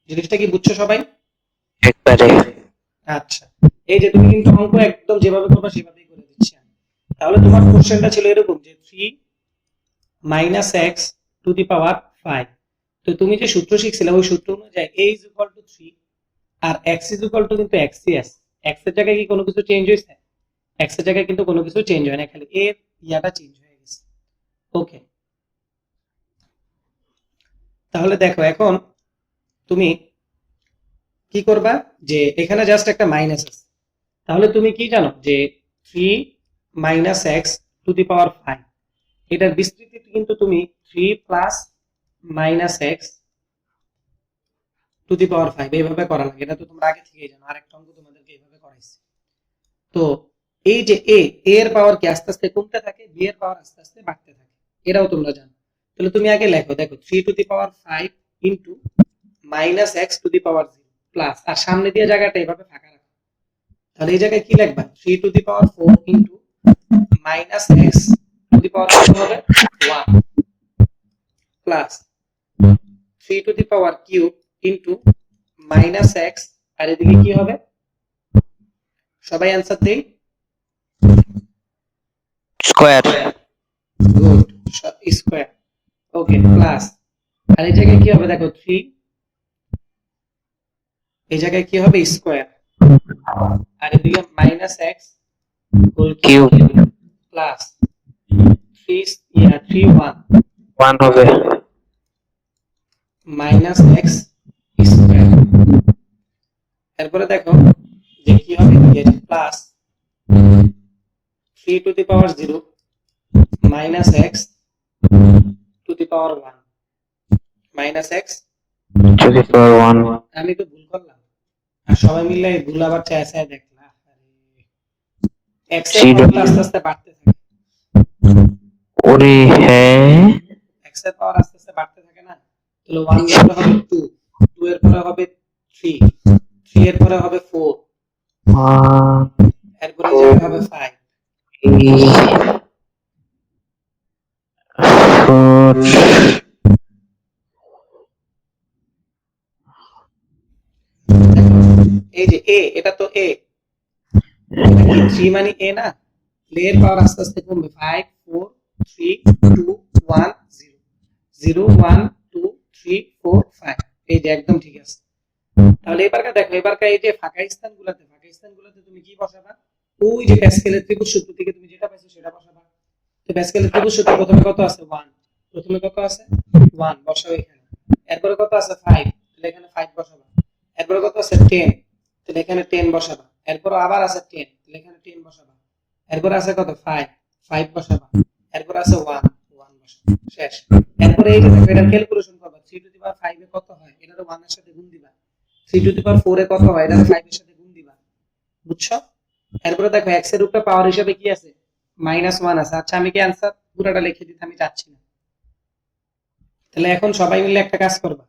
জিনিসটা কি বুঝছো সবাই? একবারে আচ্ছা, এই যে তুমি কিন্তু অঙ্ক একদম যেভাবে করবা সেভাবেই করে দিচ্ছি আমি। তাহলে তোমার কোশ্চেনটা ছিল এরকম যে 3 minus x to the power 5। তো তুমি যে সূত্র শিখছিলে ওই সূত্র অনুযায়ী a ইজ ইকুয়াল টু 3 আর x ইজ ইকুয়াল টু কিন্তু x ই আছে। x এর জায়গায় কি কোনো কিছু চেঞ্জ হয়েছে? x এর জায়গায় কিন্তু কোনো কিছু চেঞ্জ হয় না, খালি এর ইয়াটা চেঞ্জ হয়ে গেছে। ওকে, তাহলে দেখো এখন তুমি কি করবা, যে এখানে জাস্ট একটা মাইনাস আছে, তাহলে তুমি কি জানো যে 3 minus x to the power 5 এটার বিস্তৃতি কিন্তু তুমি 3 plus minus x to the power 5 এইভাবে করা লাগে। এটা তো তোমরা আগে থেকেই জানো, আরেকটা অঙ্ক তোমাদেরকে এইভাবে করাইছি। তো এই যে এর পাওয়ার কি আস্তে আস্তে কমতে থাকে, বি এর পাওয়ার আস্তে আস্তে বাড়তে থাকে, এটাও তোমরা জানো। তাহলে তুমি আগে লেখো, দেখো 3 to the power 5 into minus x to the power 0 plus, আর সামনে দিয়ে জায়গাটা এইভাবে ফাঁকা রাখো। তাহলে এই জায়গায় কি লিখবা? 3 to the power 4 into minus x to the power কত হবে? 1 plus 3 to the power cube into minus x, আর এদিকে কি হবে? সবাই অ্যান্সার দেই। Square good, square. Okay, plus, আর এই জায়গায় কি হবে? দেখো 3, এই জায়গায় কি হবে? স্কয়ার, আর এদিকে minus x whole cube cube plus 3 3 1 1 হবে মাইনাস এক্স স্কয়ার। এরপরে দেখো যে কি হবে, plus 3 to the power 0 minus x to the power 1 minus x. To the power 1 আমি তো ভুল করলাম, আর সবাই মিলে ভুল আবার চায় চায় দেখলা। এক্স এর জিরো পাওয়ার আস্তে আস্তে বাড়তে থাকে, ওরে হ্যাঁ এক্স এর পাওয়ার আস্তে আস্তে বাড়তে থাকে না? তাহলে 1 এর পরে হবে 2, 2 এর পরে হবে 3, 3 এর পরে হবে 4, এরপরে এই জায়গায় হবে 5। এই যে এ, এটা তো এ, এটা কি 3 মানে এ না? এর পাওয়ার আস্তে আস্তে কমবে, 5 4 3 2 1 0, 0 1 2 3 4 5। এই যে একদম ঠিক আছে। তাহলে এবারকার দেখো, এবারকার এই যে ফাঁকা স্থানগুলোতে তুমি কি বসাবা? ওই যে প্যাসকেলের ত্রিভুজ সূত্র থেকে তুমি যেটা পাইছো সেটা বসাবা। তো প্যাসকেলের ত্রিভুজ সূত্র প্রথমে কত আছে? 1, প্রথমে কত আছে? 1 বসাও এখানে। এরপরে কত আছে? 5, তাহলে এখানে 5 বসাবা। এরপরে কত আছে? 10, তাহলে এখানে 10 বসাবা। এরপর আবার আছে 10, তাহলে এখানে 10 বসাবা। এরপর আছে কত? 5, 5 বসাবা। এরপর আছে 1, 1 বসাবা। শেষ। এরপরে এই যে দেখো, এটা ক্যালকুলেশন করবা, 3 টু দি পাওয়ার 5 এ কত হয় এটা 1 এর সাথে গুণ দিবা, 3 টু দি পাওয়ার 4 এ কত হয় এটা 5 এর সাথে গুণ দিবা। বুঝছো? এরপরে দেখো x এর উপরে পাওয়ার হিসেবে কি আছে? -1 আছে। আচ্ছা, আমি কি आंसर পুরোটা লিখে দিতে আমি চাচ্ছি না। তাহলে এখন সবাই মিলে একটা কাজ করবা,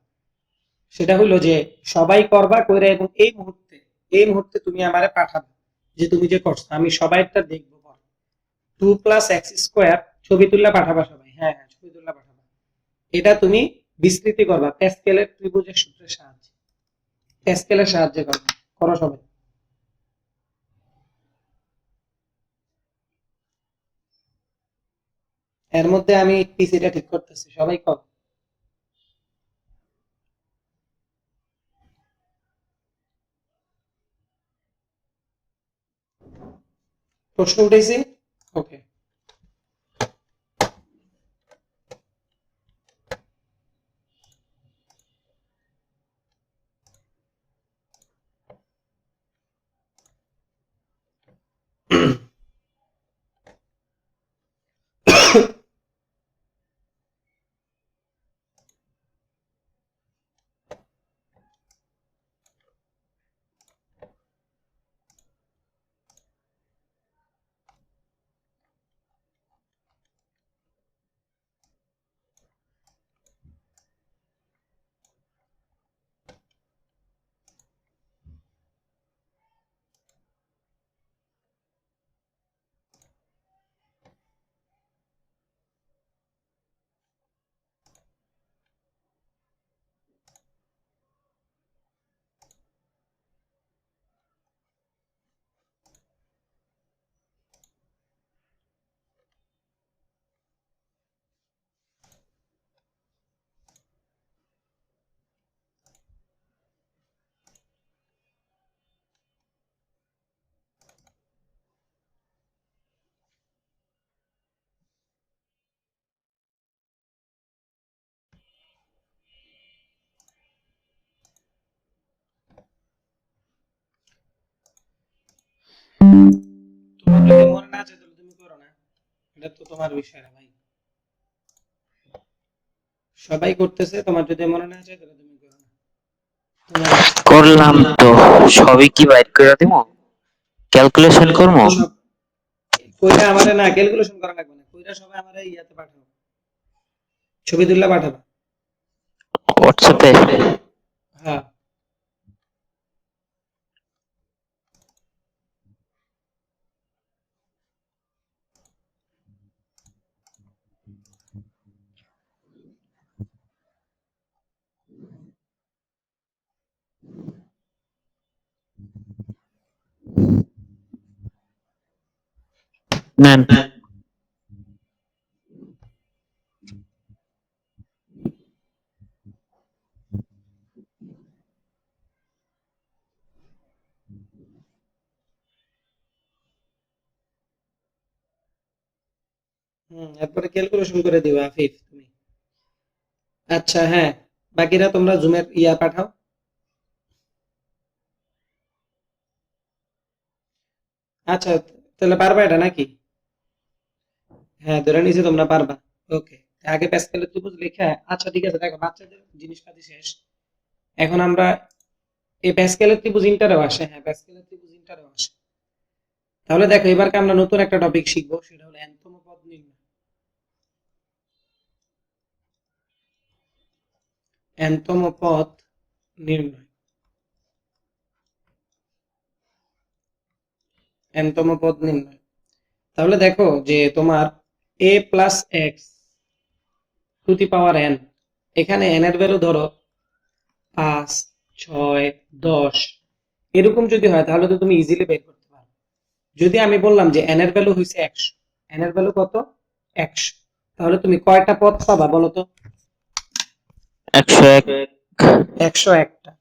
সেটা হলো যে সবাই করবা কইরা, এবং এই মুহূর্তে তুমি আমারে পাঠাবে যে তুমি যে করছো, আমি সবাইটা দেখবো পর। 2 প্লাস এক্স স্কোয়ার ছবি তুললা পাঠাবা সবাই, হ্যাঁ হ্যাঁ ছবি তুললা পাঠাবা। এটা তুমি বিস্তৃতি করবা প্যাসকেলের ত্রিভুজের সূত্রের সাহায্যে, প্যাসকেলের সাহায্যে করবা। করো সবাই। এর মধ্যে আমি পিসিটা ঠিক করতেছি, সবাই কর। প্রশ্ন উঠেছে? ওকে। তোমার যদি মনে না আছে তাহলে তুমি করো না, এটা তো তোমার বিষয় না ভাই, সবাই করতেছে, তোমার যদি মনে না আছে তাহলে তুমি করো না, তোমার ইচ্ছা। করলাম তো, সবই কি বাইর করে দিব, ক্যালকুলেশন করবো? সব কইরা আমারে না ক্যালকুলেশন করা লাগবে না, কইরা সবাই আমারে ইয়াতে পাঠাও, ছবি তুললা পাঠাবা। হোয়াটসঅ্যাপে? হ্যাঁ নেন। এরপরে ক্যালকুলেশন করে দিবা আফিফ তুমি। আচ্ছা হ্যাঁ, বাকিরা তোমরা জুমের ইয়া পাঠাও। আচ্ছা, তাহলে পারবা এটা নাকি? হ্যাঁ ধরে নিয়েছি তোমরা পারবা। ওকে, আগে প্যাসকেলের ত্রিভুজ লেখা, আচ্ছা ঠিক আছে, দেখো বাচ্চাদের জিনিসপাতি শেষ, এখন আমরা এই প্যাসকেলের ত্রিভুজ ইন্টারেও আসে, হ্যাঁ প্যাসকেলের ত্রিভুজ ইন্টারেও আসে। তাহলে দেখো এবারকে আমরা নতুন একটা টপিক শিখবো, সেটা হলো এনতম পদ নির্ণয়। এনতম পদ নির্ণয়, এনতম পদ নির্ণয়। তাহলে দেখো যে তোমার a plus X to the power N, এখানে এন এর ভ্যালু ধরো 5, 6, 10 এরকম যদি হয় তাহলে তো তুমি ইজিলি বের করতে পারো। যদি আমি বললাম যে এন এর ভ্যালু হইছে 100, এন এর ভ্যালু কত? 100, তাহলে তুমি কয়টা পদ পাবা বলো তো? 101। 101টা।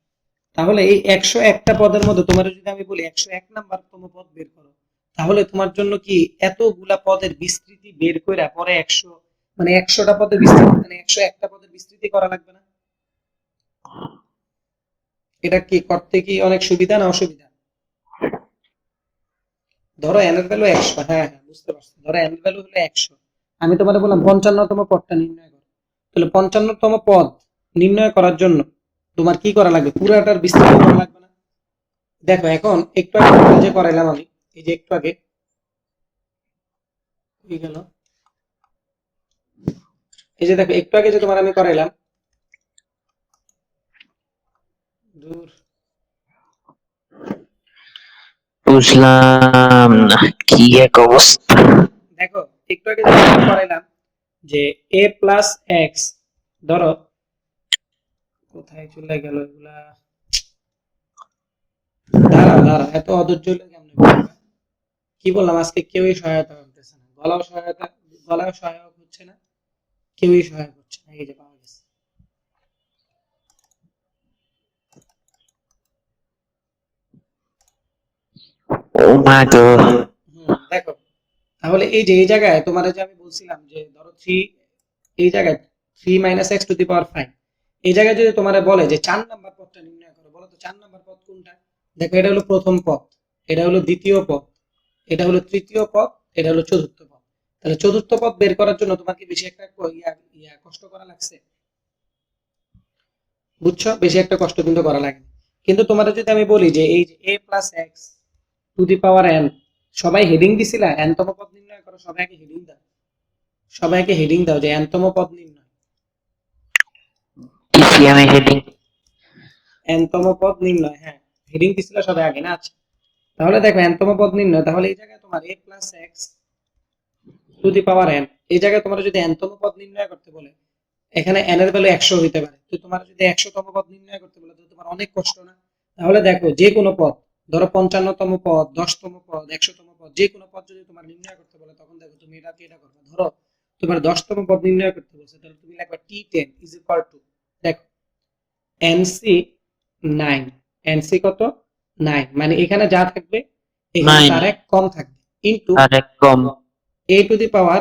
তাহলে এই 101টা পদের মধ্যে তোমার যদি আমি বলি 101 নাম্বার তম পদ বের করো, তাহলে তোমার জন্য কি এতগুলা পদের বিস্তৃতি বের করে পরে 100 মানে 100টা পদের বিস্তৃতি মানে 101টা পদের বিস্তৃতি করা লাগবে না? এটা কি করতে কি অনেক সুবিধা না অসুবিধা? ধরো n এর ভ্যালু 100, হ্যাঁ হ্যাঁ বুঝতে পারছি, ধরো n এর ভ্যালু হলো 100, আমি তোমারে বললাম 55তম পদটা নির্ণয় করো, তাহলে 55তম পদ নির্ণয় করার জন্য তোমার কি করা লাগবে? পুরাটার বিস্তৃতি করা লাগবে না? দেখো এখন একটু আগে তোমাকে যে করাইলাম আমি, এই যে একটু আগে কি গেল, এই যে দেখো একটু আগে যে তোমার আমি করাইলাম, দূর, বুঝলাম না, কি এক অবস্থা। দেখো একটু আগে যে তোমাকে করাইলাম যে a প্লাস এক্স, ধরো কোথায় চলে গেল এগুলা, দাঁড়াও দাঁড়াও, এত অধৈর্য হলে কেমনে বলবো? কি বললাম, আজকে কেউই সহায়তা করতেছে না, গলাও সহায়ক হচ্ছে না, কেউই সহায়ক হচ্ছে না, এই যে পাওয়া গেছে। ও মাই গড। দেখো তাহলে এই যে এই জায়গায় তোমার যে আমি বলছিলাম যে ধরো থ্রি, এই জায়গায় 3 - x⁵, এই জায়গায় যদি তোমার বলে যে 4 নাম্বার পদটা নির্ণয় করো, বলো তো 4 নাম্বার পদ কোনটা? দেখো এটা হলো প্রথম পদ, এটা হলো দ্বিতীয় পদ, এটা হলো তৃতীয় পদ, এটা হলো চতুর্থ পদ। তাহলে চতুর্থ পদ বের করার জন্য তোমার কি বেশি একটা কষ্ট করা লাগছে? বুঝছো, বেশি একটা কষ্ট কিন্তু করা লাগে না। কিন্তু তোমার যদি আমি বলি যে এই যে a plus X to the power n, সবাই হেডিং দিছিলা n তম পদ নির্ণয় করো, সবাইকে হেডিং দাও, সবাইকে হেডিং দাও যে n তম পদ নির্ণয়, দিছি আমি হেডিং। n তম পদ নির্ণয়, হ্যাঁ হেডিং দিছিলা সবাই আগে না? আচ্ছা, তাহলে দেখো n তম পদ নির্ণয়, তাহলে এই জায়গায় তোমার a plus X to the power n, এই জায়গায় তোমার যদি n তম পদ নির্ণয় করতে বলে, এখানে n এর ভ্যালু 100 হইতে পারে, তো তোমার যদি 100তম পদ নির্ণয় করতে বলে তো তোমার অনেক কষ্ট না? তাহলে দেখো যে কোনো পদ, ধরো 55তম পদ, 10তম পদ, 100তম পদ, যে কোনো পদ যদি তোমার নির্ণয় করতে বলে, তখন দেখো তুমি এটা দিয়ে এটা করবে। ধরো তোমার 10তম পদ নির্ণয় করতে বলছে, তাহলে তুমি লিখবা t10 ইজ ইকুয়াল টু, দেখো এনসি 9, এনসি কত? 9, মানে এখানে যা থাকবে এখানে 9 তার এক কম থাকবে, ইনটু আর এক কম। a to the power,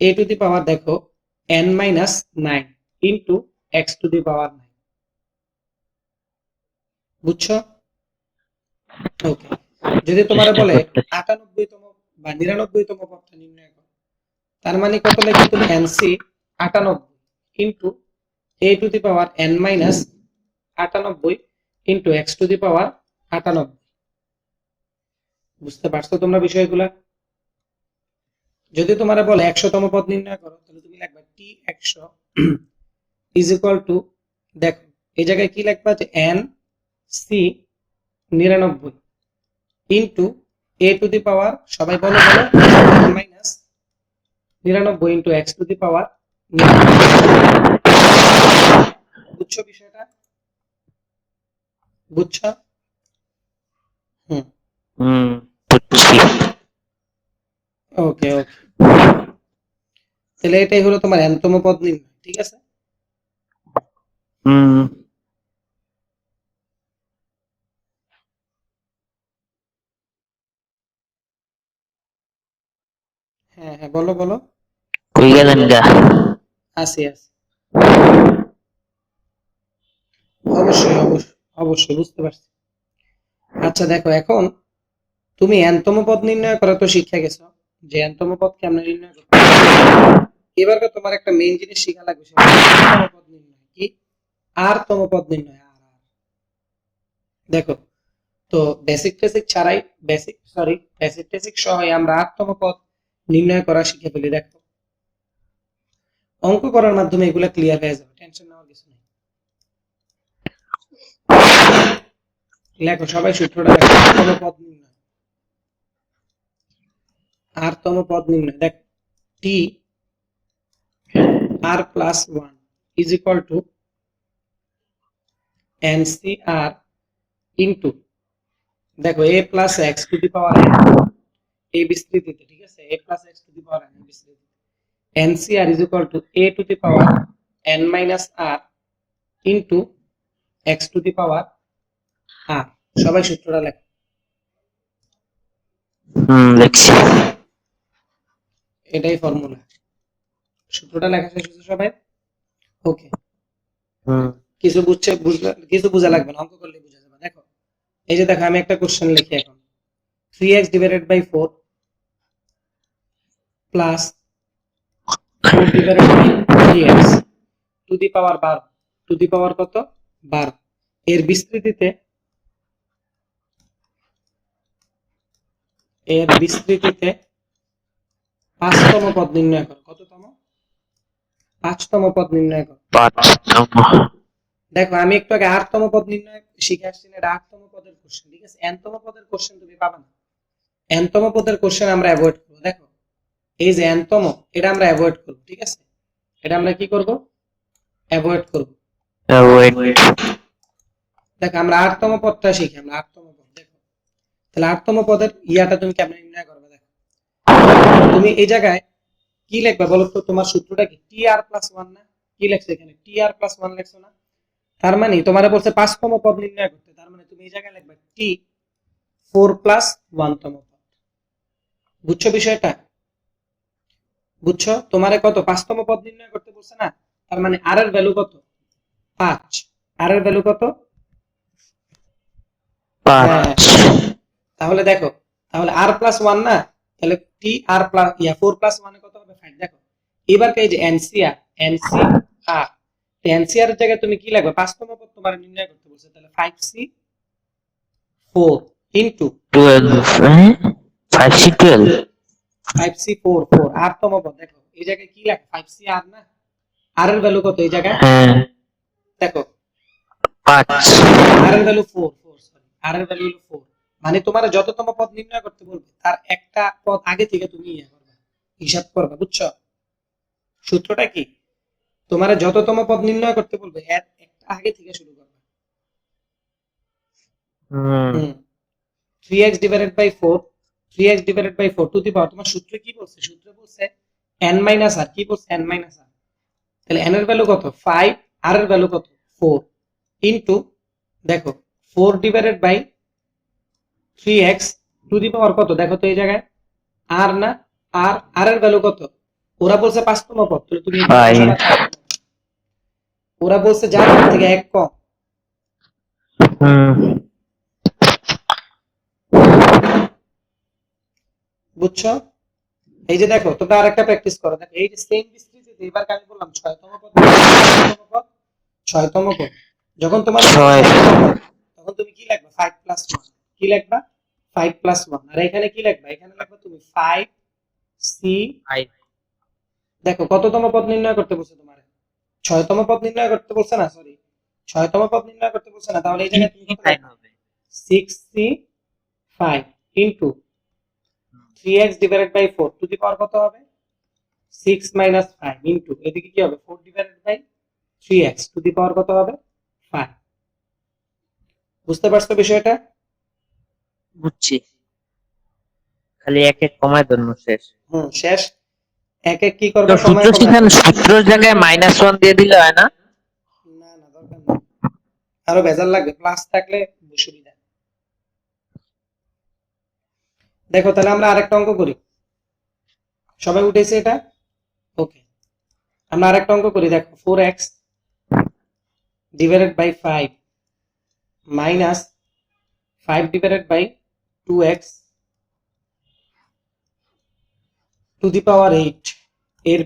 a to the power দেখো n minus 9 into x to the power 9, বুঝছো? ওকে, যদি তোমার চেষ্টা বলে করতেছি। 98তম বা 99তম পদটা নির্ণয় করো, তার মানে কত লিখবে তুমি n C 98 into a to the power N minus 98 into x to the power 98। বুঝতে পারছো তোমরা বিষয়গুলা? যদি তোমার বলে 100তম পদ নির্ণয় করো, তাহলে তুমি লিখবা টি 100 ইজ ইকুয়াল টু, দেখো এই জায়গায় কি লিখবা যে n C 99 into a to the power, সবাই বলো বলো, n minus 99 into x to the power 99। বুঝছো বিষয়টা? বুঝছো? হুম, হুম, বুঝছি। ওকে ওকে। তাহলে এটাই হলো তোমার এনতম পদ নির্ণয়, ঠিক আছে? হুম, হ্যাঁ হ্যাঁ, বলো বলো। কই গেলেন গা? আসি আসি, অবশ্যই অবশ্যই অবশ্যই বুঝতে পারছি। আচ্ছা দেখো, এখন তুমি এনতম পদ নির্ণয় করা তো শিক্ষা গেছো, যে এনতম পদ কেমনে নির্ণয় করতে হয়। এবার তো তোমার একটা মেইন জিনিস শেখা লাগবে, সেটা হলো আরতম পদ নির্ণয়। কি? আরতম পদ নির্ণয়। দেখো, তো বেসিক টেসিক ছাড়াই, বেসিক টেসিক সহই আমরা আরতম পদ নির্ণয় করা শিখে ফেলি। দেখো, অঙ্ক করার মাধ্যমে এগুলা ক্লিয়ার হয়ে যাবে, টেনশন নেওয়ার কিছু নেই। লেখো সবাই সূত্রটা লেখো, আরতম পদ নির্ণয়। আরতম পদ নির্ণয়, দেখো T R plus 1 is equal to nCr into, দেখো A plus X to the power N, এই বিস্তৃতিতে, ঠিক আছে, A plus X to the power N বিস্তৃতি, nCr is equal to A to the power N minus R into x to the power R. সবাই সূত্রটা লেখো। দেখছি। এটাই ফর্মুলা। সূত্রটা লেখা শেষ হয়েছে সবাই? ওকে। হুম, কিছু বুঝছে, কিছু বোঝা লাগবে না, অঙ্ক করলে বুঝা যাবে। দেখো, এই যে দেখো, আমি একটা কোশ্চেন লিখি এখন, 3x divided by 4 plus 4 divided by 3x to the power 12, to the power কত? 12। এর বিস্তৃতিতে, এর বিস্তৃতিতে পাঁচতম পদ নির্ণয় করো। কততম? পাঁচতম পদ নির্ণয় করো। 5 নম্বর। দেখো, আমি একটু আগে আটতম পদ নির্ণয় শিখে আসছি না, এটা আটতম পদের কোশ্চেন, ঠিক আছে? এনতম পদের কোশ্চেন তুমি পাবা না। এনতম পদের কোশ্চেন আমরা অ্যাভয়েড করবো। দেখো, এই যে এনতম, এটা আমরা অ্যাভয়েড করবো, ঠিক আছে? এটা আমরা কি করব? অ্যাভয়েড করব। ওয়েট। দেখো, আমরা আটতম পদটা শিখি, আমরা আটতম পদ। দেখো, তাহলে আটতম পদের ইয়াটা তুমি কেমন নির্ণয় করবে? দেখো, তুমি এই জায়গায় কি লিখবে বলো তো? তোমার সূত্রটা কি? টি আর প্লাস 1 না? কি লেখছো এখানে? টি আর প্লাস 1 লেখছো না? তার মানে তোমারে বলছে পাঁচতম পদ নির্ণয় করতে, তার মানে তুমি এই জায়গায় লিখবে টি 4 প্লাস 1 তম পদ। বুঝছো বিষয়টা? বুঝছো? তোমারে কত? পাঁচতম পদ নির্ণয় করতে বলছে না? তার মানে আর এর ভ্যালু কত? 5। আর এর ভ্যালু কত? হ্যাঁ, 5। তাহলে দেখো, তাহলে আর প্লাস 1 না, তাহলে টি আর প্লাস 4 প্লাস 1 কত হবে? 5। দেখো, এবার এই যে এনসিআর, এনসিআর, এনসিআর এর জায়গায় তুমি কি লাগবে? পাঁচতম পদ তোমার নির্ণয় করতে বলছে, তাহলে 5c 4 ইনটু 12, হ্যাঁ? 5C 12। 5c 4 4 আটতম পদ। দেখো, এই জায়গায় কি লাগে? 5c আর না? আর এর ভ্যালু কত এই জায়গায়? হ্যাঁ, দেখো, 5। আর এর ভ্যালু 4 4, সরি, আর এর ভ্যালু হলো 4। মানে তোমার যততম পদ নির্ণয় করতে বলবে, তার একটা পদ আগে থেকে তুমি ইয়ে করবে, হিসাব করবে। বুঝছো সূত্রটা কি? তোমার যততম পদ নির্ণয় করতে বলবে, এর একটা আগে থেকে শুরু করবে। হুম, হুম, 3x divided by 4, 3x divided by 4 to the power, তোমার সূত্র কি বলছে? সূত্র বলছে n মাইনাস আর। কি বলছে? n মাইনাস আর। তাহলে n এর ভ্যালু কত? 5, আর এর ভ্যালু কত? 4 ইনটু, দেখো, 4 divided by 3x to the power কত? দেখো তো এই জায়গায় আর না? আর এর ভ্যালু কত? ওরা বলছে পাঁচতম পদ, তাহলে তুমি এখানে 5। বসাবা 5। ওরা বলছে যার থেকে এক কম। হুম, বুঝছো? এই যে দেখো, তোমরা আরেকটা প্র্যাকটিস করো। দেখো এই যে সেম বিস্তৃতিতে এবার আমি বললাম 6তম পদ, 6তম পদ, 6তম পদ। যখন তোমার ছয়। তখন তুমি কি লিখবা? 5 প্লাস 1। কি লিখবা? 5 প্লাস 1। আর এখানে কি লিখবা? এখানে লিখবা তুমি 5 সি। দেখো কততম পদ নির্ণয় করতে বলছে তোমার? 6তম পদ নির্ণয় করতে বলছে না? সরি, 6তম পদ নির্ণয় করতে বলছে না? তাহলে এই জায়গায় তুমি কত লিখবা? 6c 5 into 3x divided by 4 to the power কত হবে? 6 মাইনাস 5 ইনটু এদিকে কি হবে? 4 divided by 3x to the power কত হবে? 5। বুঝতে পারছো বিষয়টা? বুঝছি, খালি এক এক কমায় ধরনো শেষ। শেষ। এক এক কি তো করবে? সূত্র কমায় কমায়। শিখানো, সূত্রের জায়গায় -1 দিয়ে দিলে হয় না? না না, দরকার নেই, আরো ভেজাল লাগবে, প্লাস থাকলে সুবিধা। দেখো তাহলে আমরা আরেকটা অঙ্ক করি। সবাই উঠেছে এটা? ওকে, আমরা আরেকটা অঙ্ক করি। দেখো 4x divided by 5 minus 5 divided by 2x to the power 8 এর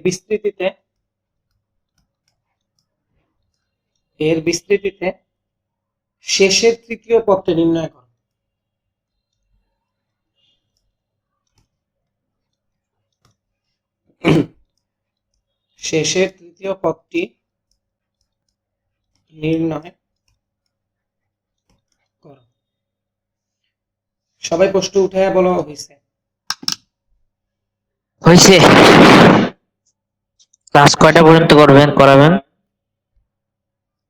বিস্তৃতিতে শেষের তৃতীয় পদটি নির্ণয় করো। শেষের তৃতীয় পদটি নির্ণয় করো। সবাই প্রশ্ন উঠায় বলো হয়েছে। হয়েছে। ক্লাস কয়টা পর্যন্ত করাবেন?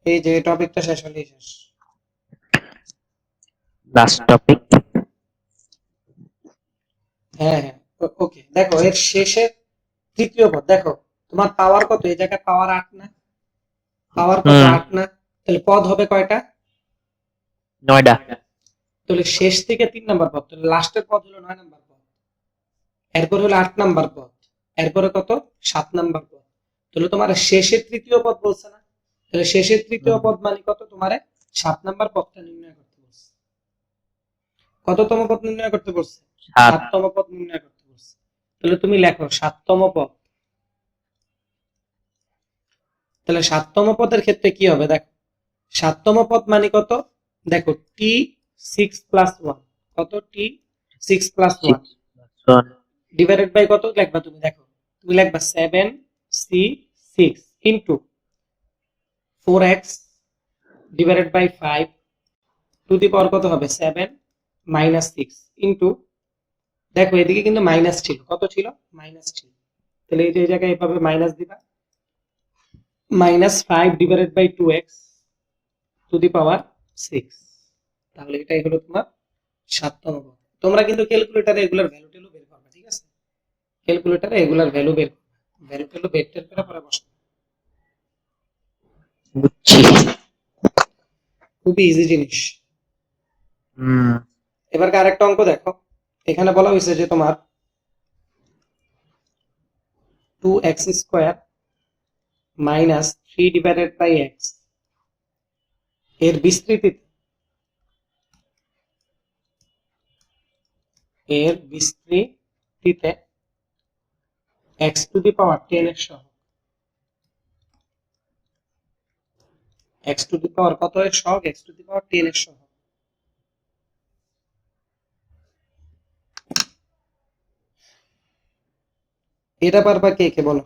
এই যে টপিকটা শেষ হলেই শেষ। Last topic. হ্যাঁ হ্যাঁ, ওকে। দেখো এর শেষের তৃতীয় পদ, দেখো তোমার পাওয়ার কত? এই জায়গায় পাওয়ার 8 না? পাওয়ার কত? 8 না? তাহলে পদ হবে কয়টা? 9টা। তাহলে শেষ থেকে 3 নাম্বার পদ, তাহলে লাস্টের পদ হলো 9 নাম্বার পদ, এরপর হলো 8 নাম্বার পদ, এরপরে কত? 7 নাম্বার পদ। তাহলে তোমার শেষের তৃতীয় পদ বলছে না? তাহলে শেষের তৃতীয় পদ মানে কত? তোমার 7 নাম্বার পদটা নির্ণয় করতে বলছে। কততম পদ নির্ণয় করতে বলছে? 7তম পদ নির্ণয় করতে বলছে। তাহলে তুমি লেখো 7তম পদ। তাহলে 7তম পদের ক্ষেত্রে কি হবে? দেখো 7তম পদ মানে কত? দেখো টি 6 প্লাস 1, কত? টি 6 প্লাস 1 ডিভাইডেড বাই কত লিখবা তুমি? দেখো তুমি লিখবা 7 C 6 into 4x divided by 5 to the power কত হবে? 7 মাইনাস 6 ইনটু, দেখো এদিকে কিন্তু মাইনাস ছিল, কত ছিল? মাইনাস ছিল। তাহলে এই যে জায়গায় এভাবে মাইনাস দিবা, minus 5 divided by 2x to the power 6। তাহলে এটাই হলো তোমার 7তম পদ। তোমরা কিন্তু ক্যালকুলেটরে এগুলার ভ্যালু টেলু বের করবে, ঠিক আছে? ক্যালকুলেটরে এগুলার ভ্যালু বের করবে, ভ্যালু টেলু বের টের করে পরে বসবে। বুঝছি। খুবই ইজি জিনিস। এবার আরেকটা অঙ্ক দেখো। এখানে বলা হয়েছে যে তোমার 2x square minus 3 divided by x এর বিস্তৃতিতে x টু দি পাওয়ার 10 এর সহগ, x টু দি পাওয়ার কত এর সহগ? x টু দি পাওয়ার 10 এর সহগ। এটা পারবা কে কে বলো?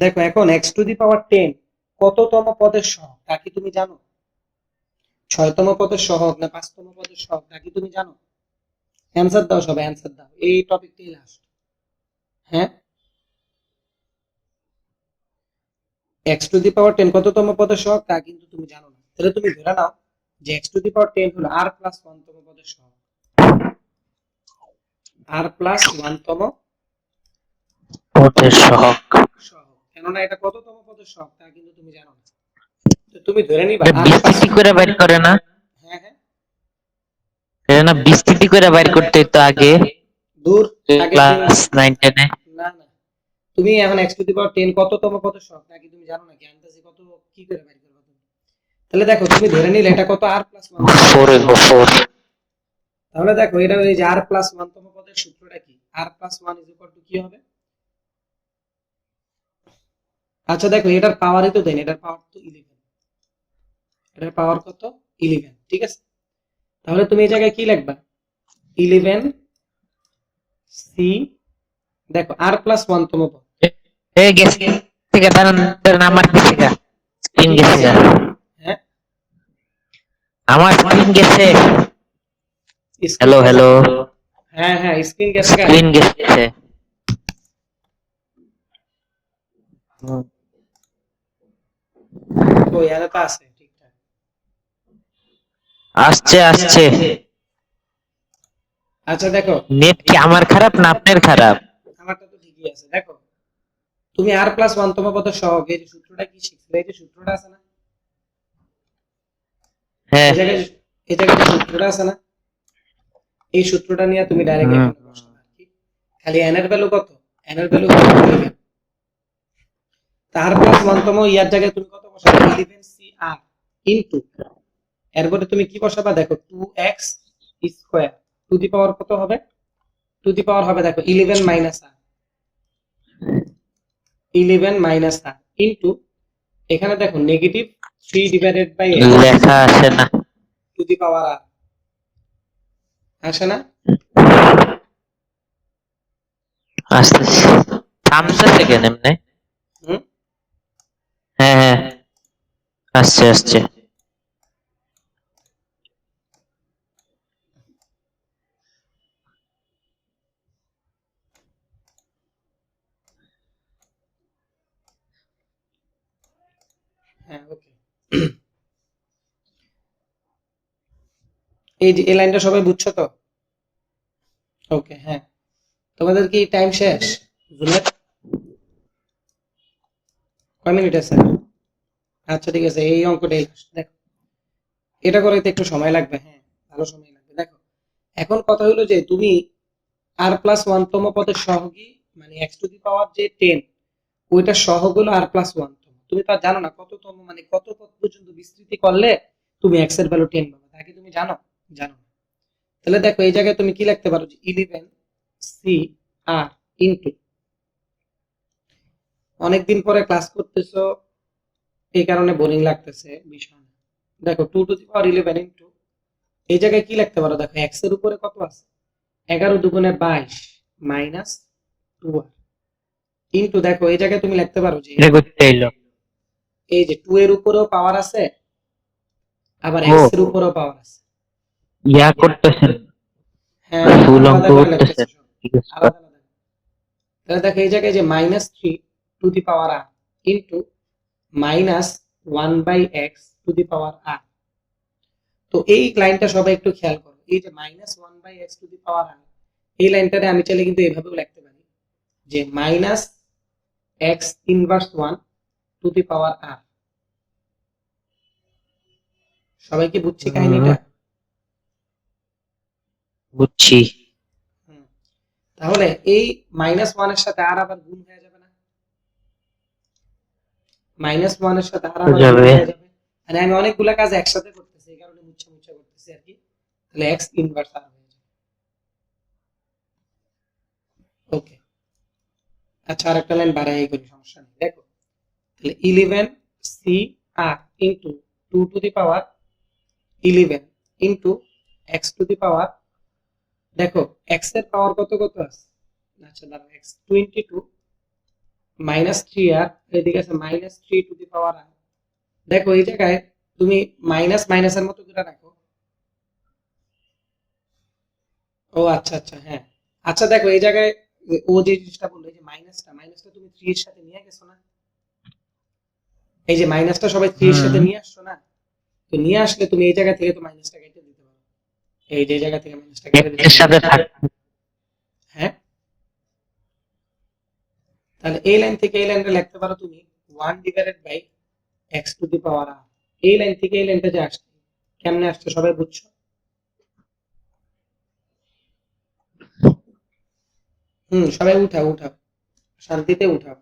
দেখো এখন x টু দি পাওয়ার 10 কততম পদের সহগ তা কি তুমি জানো? 6তম পদের সহগ না 5তম পদের সহগ তা কি তুমি জানো? অ্যানসার দাও সবাই, অ্যানসার দাও, এই টপিকটাই লাস্ট। হ্যাঁ, x টু দি পাওয়ার 10 কততম পদের সহগ তা কিন্তু তুমি জানো না। তাহলে তুমি ধরে নাও যে x টু দি পাওয়ার 10 হলো r প্লাস 1 তম পদের সহগ, r প্লাস 1 তম পদের সহগ। সহগ। কেননা এটা কততম পদের সহগ তা কিন্তু তুমি জানো না। তো তুমি ধরে নিবা এটা r প্লাস, বিস্তৃতি করে বাইর করে না? হ্যাঁ হ্যাঁ, এটা না বিস্তৃতি করে বাইর করতে হতো আগে দূর, আগে ক্লাস 9 10 এ। না না, তুমি এখন x টু দি পাওয়ার 10 কততম পদের সহগ তা কি তুমি জানো নাকি? আন্দাজে কত কি করে বের করবে তুমি? তাহলে দেখো তুমি ধরে নিলে এটা কত আর প্লাস ওয়ান। 4 তাহলে দেখো এটা এই যে আর প্লাস ওয়ান তম পদের সূত্রটা কি, R plus one is equal to কি হবে। আচ্ছা দেখো এটার পাওয়ারই তো দেন, এটার পাওয়ার তো 11, এটার পাওয়ার কত 11, ঠিক আছে। তাহলে তুমি এই জায়গায় কি লিখবা 11 সি, দেখো আর প্লাস ওয়ান তম পদ এ গেছে থেকে তার আমার গেছে গা স্ক্রিন কি গেছে গেছে? গা হ্যাঁ আমার স্ক্রিন গেছে স্ক্রিন গেছে। হ্যালো হ্যাঁ হ্যাঁ স্ক্রিন গেছে গা। স্ক্রিন গেছে হুম, তো এখানে তো আছে ঠিকঠাক। আসছে আচ্ছা দেখো নেট কি আমার খারাপ না আপনার খারাপ আমারটা তো ঠিকই আছে। দেখো তুমি আর প্লাস ওয়ান তম পদের সহগ এই যে সূত্রটা কি শিখছিলে, এই যে সূত্রটা আছে না, হ্যাঁ এই জায়গায় এই জায়গায় যে সূত্রটা আছে না, এই সূত্রটা নিয়ে তুমি ডাইরেক্ট হুম, এখানে বসাবে আর কি। খালি এন এর ভ্যালু কত, এন এর ভ্যালু হলো 11, তার প্লাস ওয়ান তম ইয়ার জায়গায় তুমি কত বসাবে 11 সি আর ইনটু, এরপরে তুমি কি বসাবা দেখো 2x square to the power কত হবে, টু দি পাওয়ার হবে দেখো 11 মাইনাস আর, 11 মাইনাস আর ইনটু, এখানে দেখো নেগেটিভ 3 ডিভাইডেড বাই x লেখা আসে না টু দি পাওয়ার আর, আসে না? আসতেছে আসে। থামতেছে কেন এমনি হুম হ্যাঁ আসছে হ্যাঁ ওকে। এই যে এই লাইনটা সবাই বুঝছো তো? ওকে হ্যাঁ। তোমাদের কি টাইম শেষ জুনের? কয় মিনিট আছে? আচ্ছা ঠিক আছে, এই অঙ্কটাই দেখো, এটা করতে একটু সময় লাগবে, হ্যাঁ ভালো সময় লাগবে। দেখো এখন কথা হলো যে তুমি আর প্লাস ওয়ান তম পদের সহগী মানে এক্স টু দি পাওয়ার যে 10, ওইটা সহগ হলো আর প্লাস ওয়ান তম। তুমি তো আর জানো না কততম মানে কত পদ পর্যন্ত বিস্তৃতি করলে তুমি এক্স এর ভ্যালু 10 পাবে, তা কি তুমি জানো? জানো না। তাহলে দেখো এই জায়গায় তুমি কি লিখতে পারো যে 11 সি আর ইনটু, অনেকদিন পরে ক্লাস করতেছো এই কারণে বোরিং লাগতেছে বিষয় না। দেখো 2 টু দি পাওয়ার 11 ইনটু, এই জায়গায় কি লিখতে পারো দেখো এক্স এর উপরে কত আছে 11 দুগুণে 22 মাইনাস 2 ইনটু, দেখো এই জায়গায় তুমি লিখতে পারো যে এটা করতে এলো এই যে 2 এর উপরেও পাওয়ার আছে আবার ও এক্স এর উপরেও পাওয়ার আছে। ইয়া করতেছেন হ্যাঁ হ্যাঁ ফুল আলাদা অঙ্ক আলাদা করে লিখতেছে করতেছেন সব, ঠিক আছে আলাদা আলাদা। তাহলে দেখো এই জায়গায় যে minus 3 to the power R into minus 1 by X to the power R. তো এই লাইনটা সবাই একটু খেয়াল করো, এই যে minus 1 by X to the power R, এই লাইনটারে আমি চাইলে কিন্তু এভাবেও লিখতে পারি যে minus X inverse 1 to the power R. সবাই কি বুঝছি কাহিনীটা? বুঝছি হুম। তাহলে এই মাইনাস ওয়ান এর সাথে আর আবার গুণ হয়ে যাবে না, মাইনাস ওয়ান এর সাথে আর আবার গুণ যাবে হয়ে যাবে, মানে আমি অনেকগুলা কাজ একসাথে করতেছি এই কারণে মুছে মুছে করতেছি আর কি। তাহলে এক্স ইনভার্স আর হয়ে যাবে। ওকে আচ্ছা আরেকটা লাইন বাড়াই করি সমস্যা নেই। দেখো তাহলে 11 C R into 2 to the power 11 into X to the power, দেখো এক্স এর পাওয়ার কত কত আছে, আচ্ছা দাঁড়াও এক্স 22 মাইনাস 3 আর এদিকে আছে মাইনাস 3 টু দি পাওয়ার আর। দেখো এই জায়গায় তুমি মাইনাস মাইনাসের মতো করে রাখো। ও আচ্ছা আচ্ছা হ্যাঁ। আচ্ছা দেখো এই জায়গায় ও যে জিনিসটা বললো এই যে মাইনাসটা মাইনাসটা তুমি 3 এর সাথে নিয়ে গেছো না, এই যে মাইনাসটা সবাই 3 এর সাথে নিয়ে আসছো না, তো নিয়ে আসলে তুমি এই জায়গা থেকে তো মাইনাসটা কেটে দিতে পারো, এই যে জায়গা থেকে মাইনাসটা কেটে দিলে এর সাথে থাক হ্যাঁ। তাহলে এই লাইন থেকে এই লাইনটা লিখতে পারো তুমি 1 divided by X to the power R. এই লাইন থেকে এই লাইনটা যে আসছে কেমনে আসছে সবাই বুঝছো? সবাই উঠাও উঠাও, শান্তিতে উঠাও।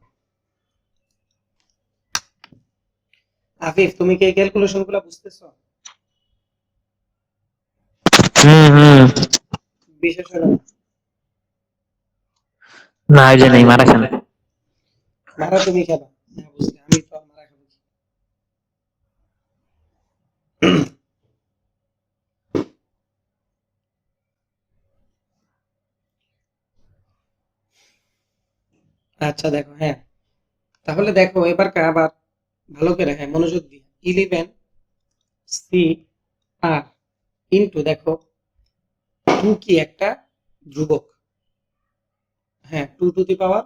আফিফ, তুমি কি এই ক্যালকুলেশন গুলা বুঝতেছো? হুম। বিশেষ হলো না। না ওই যে নেই মারা খান। মারা তুমি খাবা। হ্যাঁ বুঝলে, আমি তো আর মারা খাবো কি? আচ্ছা দেখো, হ্যাঁ তাহলে দেখো এবার আবার ভালো করে, হ্যাঁ মনোযোগ দিয়ে, 11 CR ইন্টু দেখো 2 কি একটা ধ্রুবক, হ্যাঁ 2 টু দি পাওয়ার,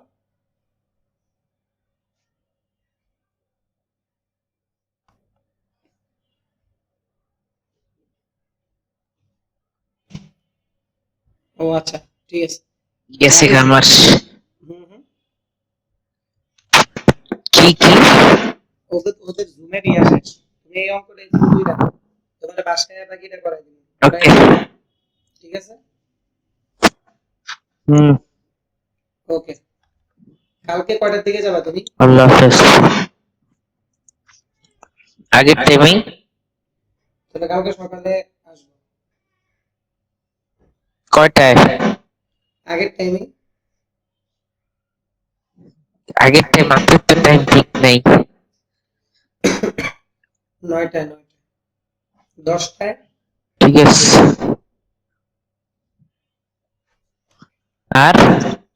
ও আচ্ছা ঠিক আছে। গেছে তাহলে আমার। হুম হুম, কি? ওদের ওদের জুমের ইয়া শেষ। তুমি এই অঙ্কটা শুধুই রাখো, তোমার বাসায় বাকিটা করাই দিবি, করাই ওকে। দিবি, ঠিক আছে। হুম। ওকে, কালকে কয়টার দিকে যাবা তুমি? আল্লাহ হাফেজ। আগের টাইমেই। তাহলে কালকে সকালে আসবো, কয়টায়? আগের টাইমে। আগের টাইম আপনার তো টাইম ঠিক নেই। 9টায়, 10টায়। ঠিক আছে। আর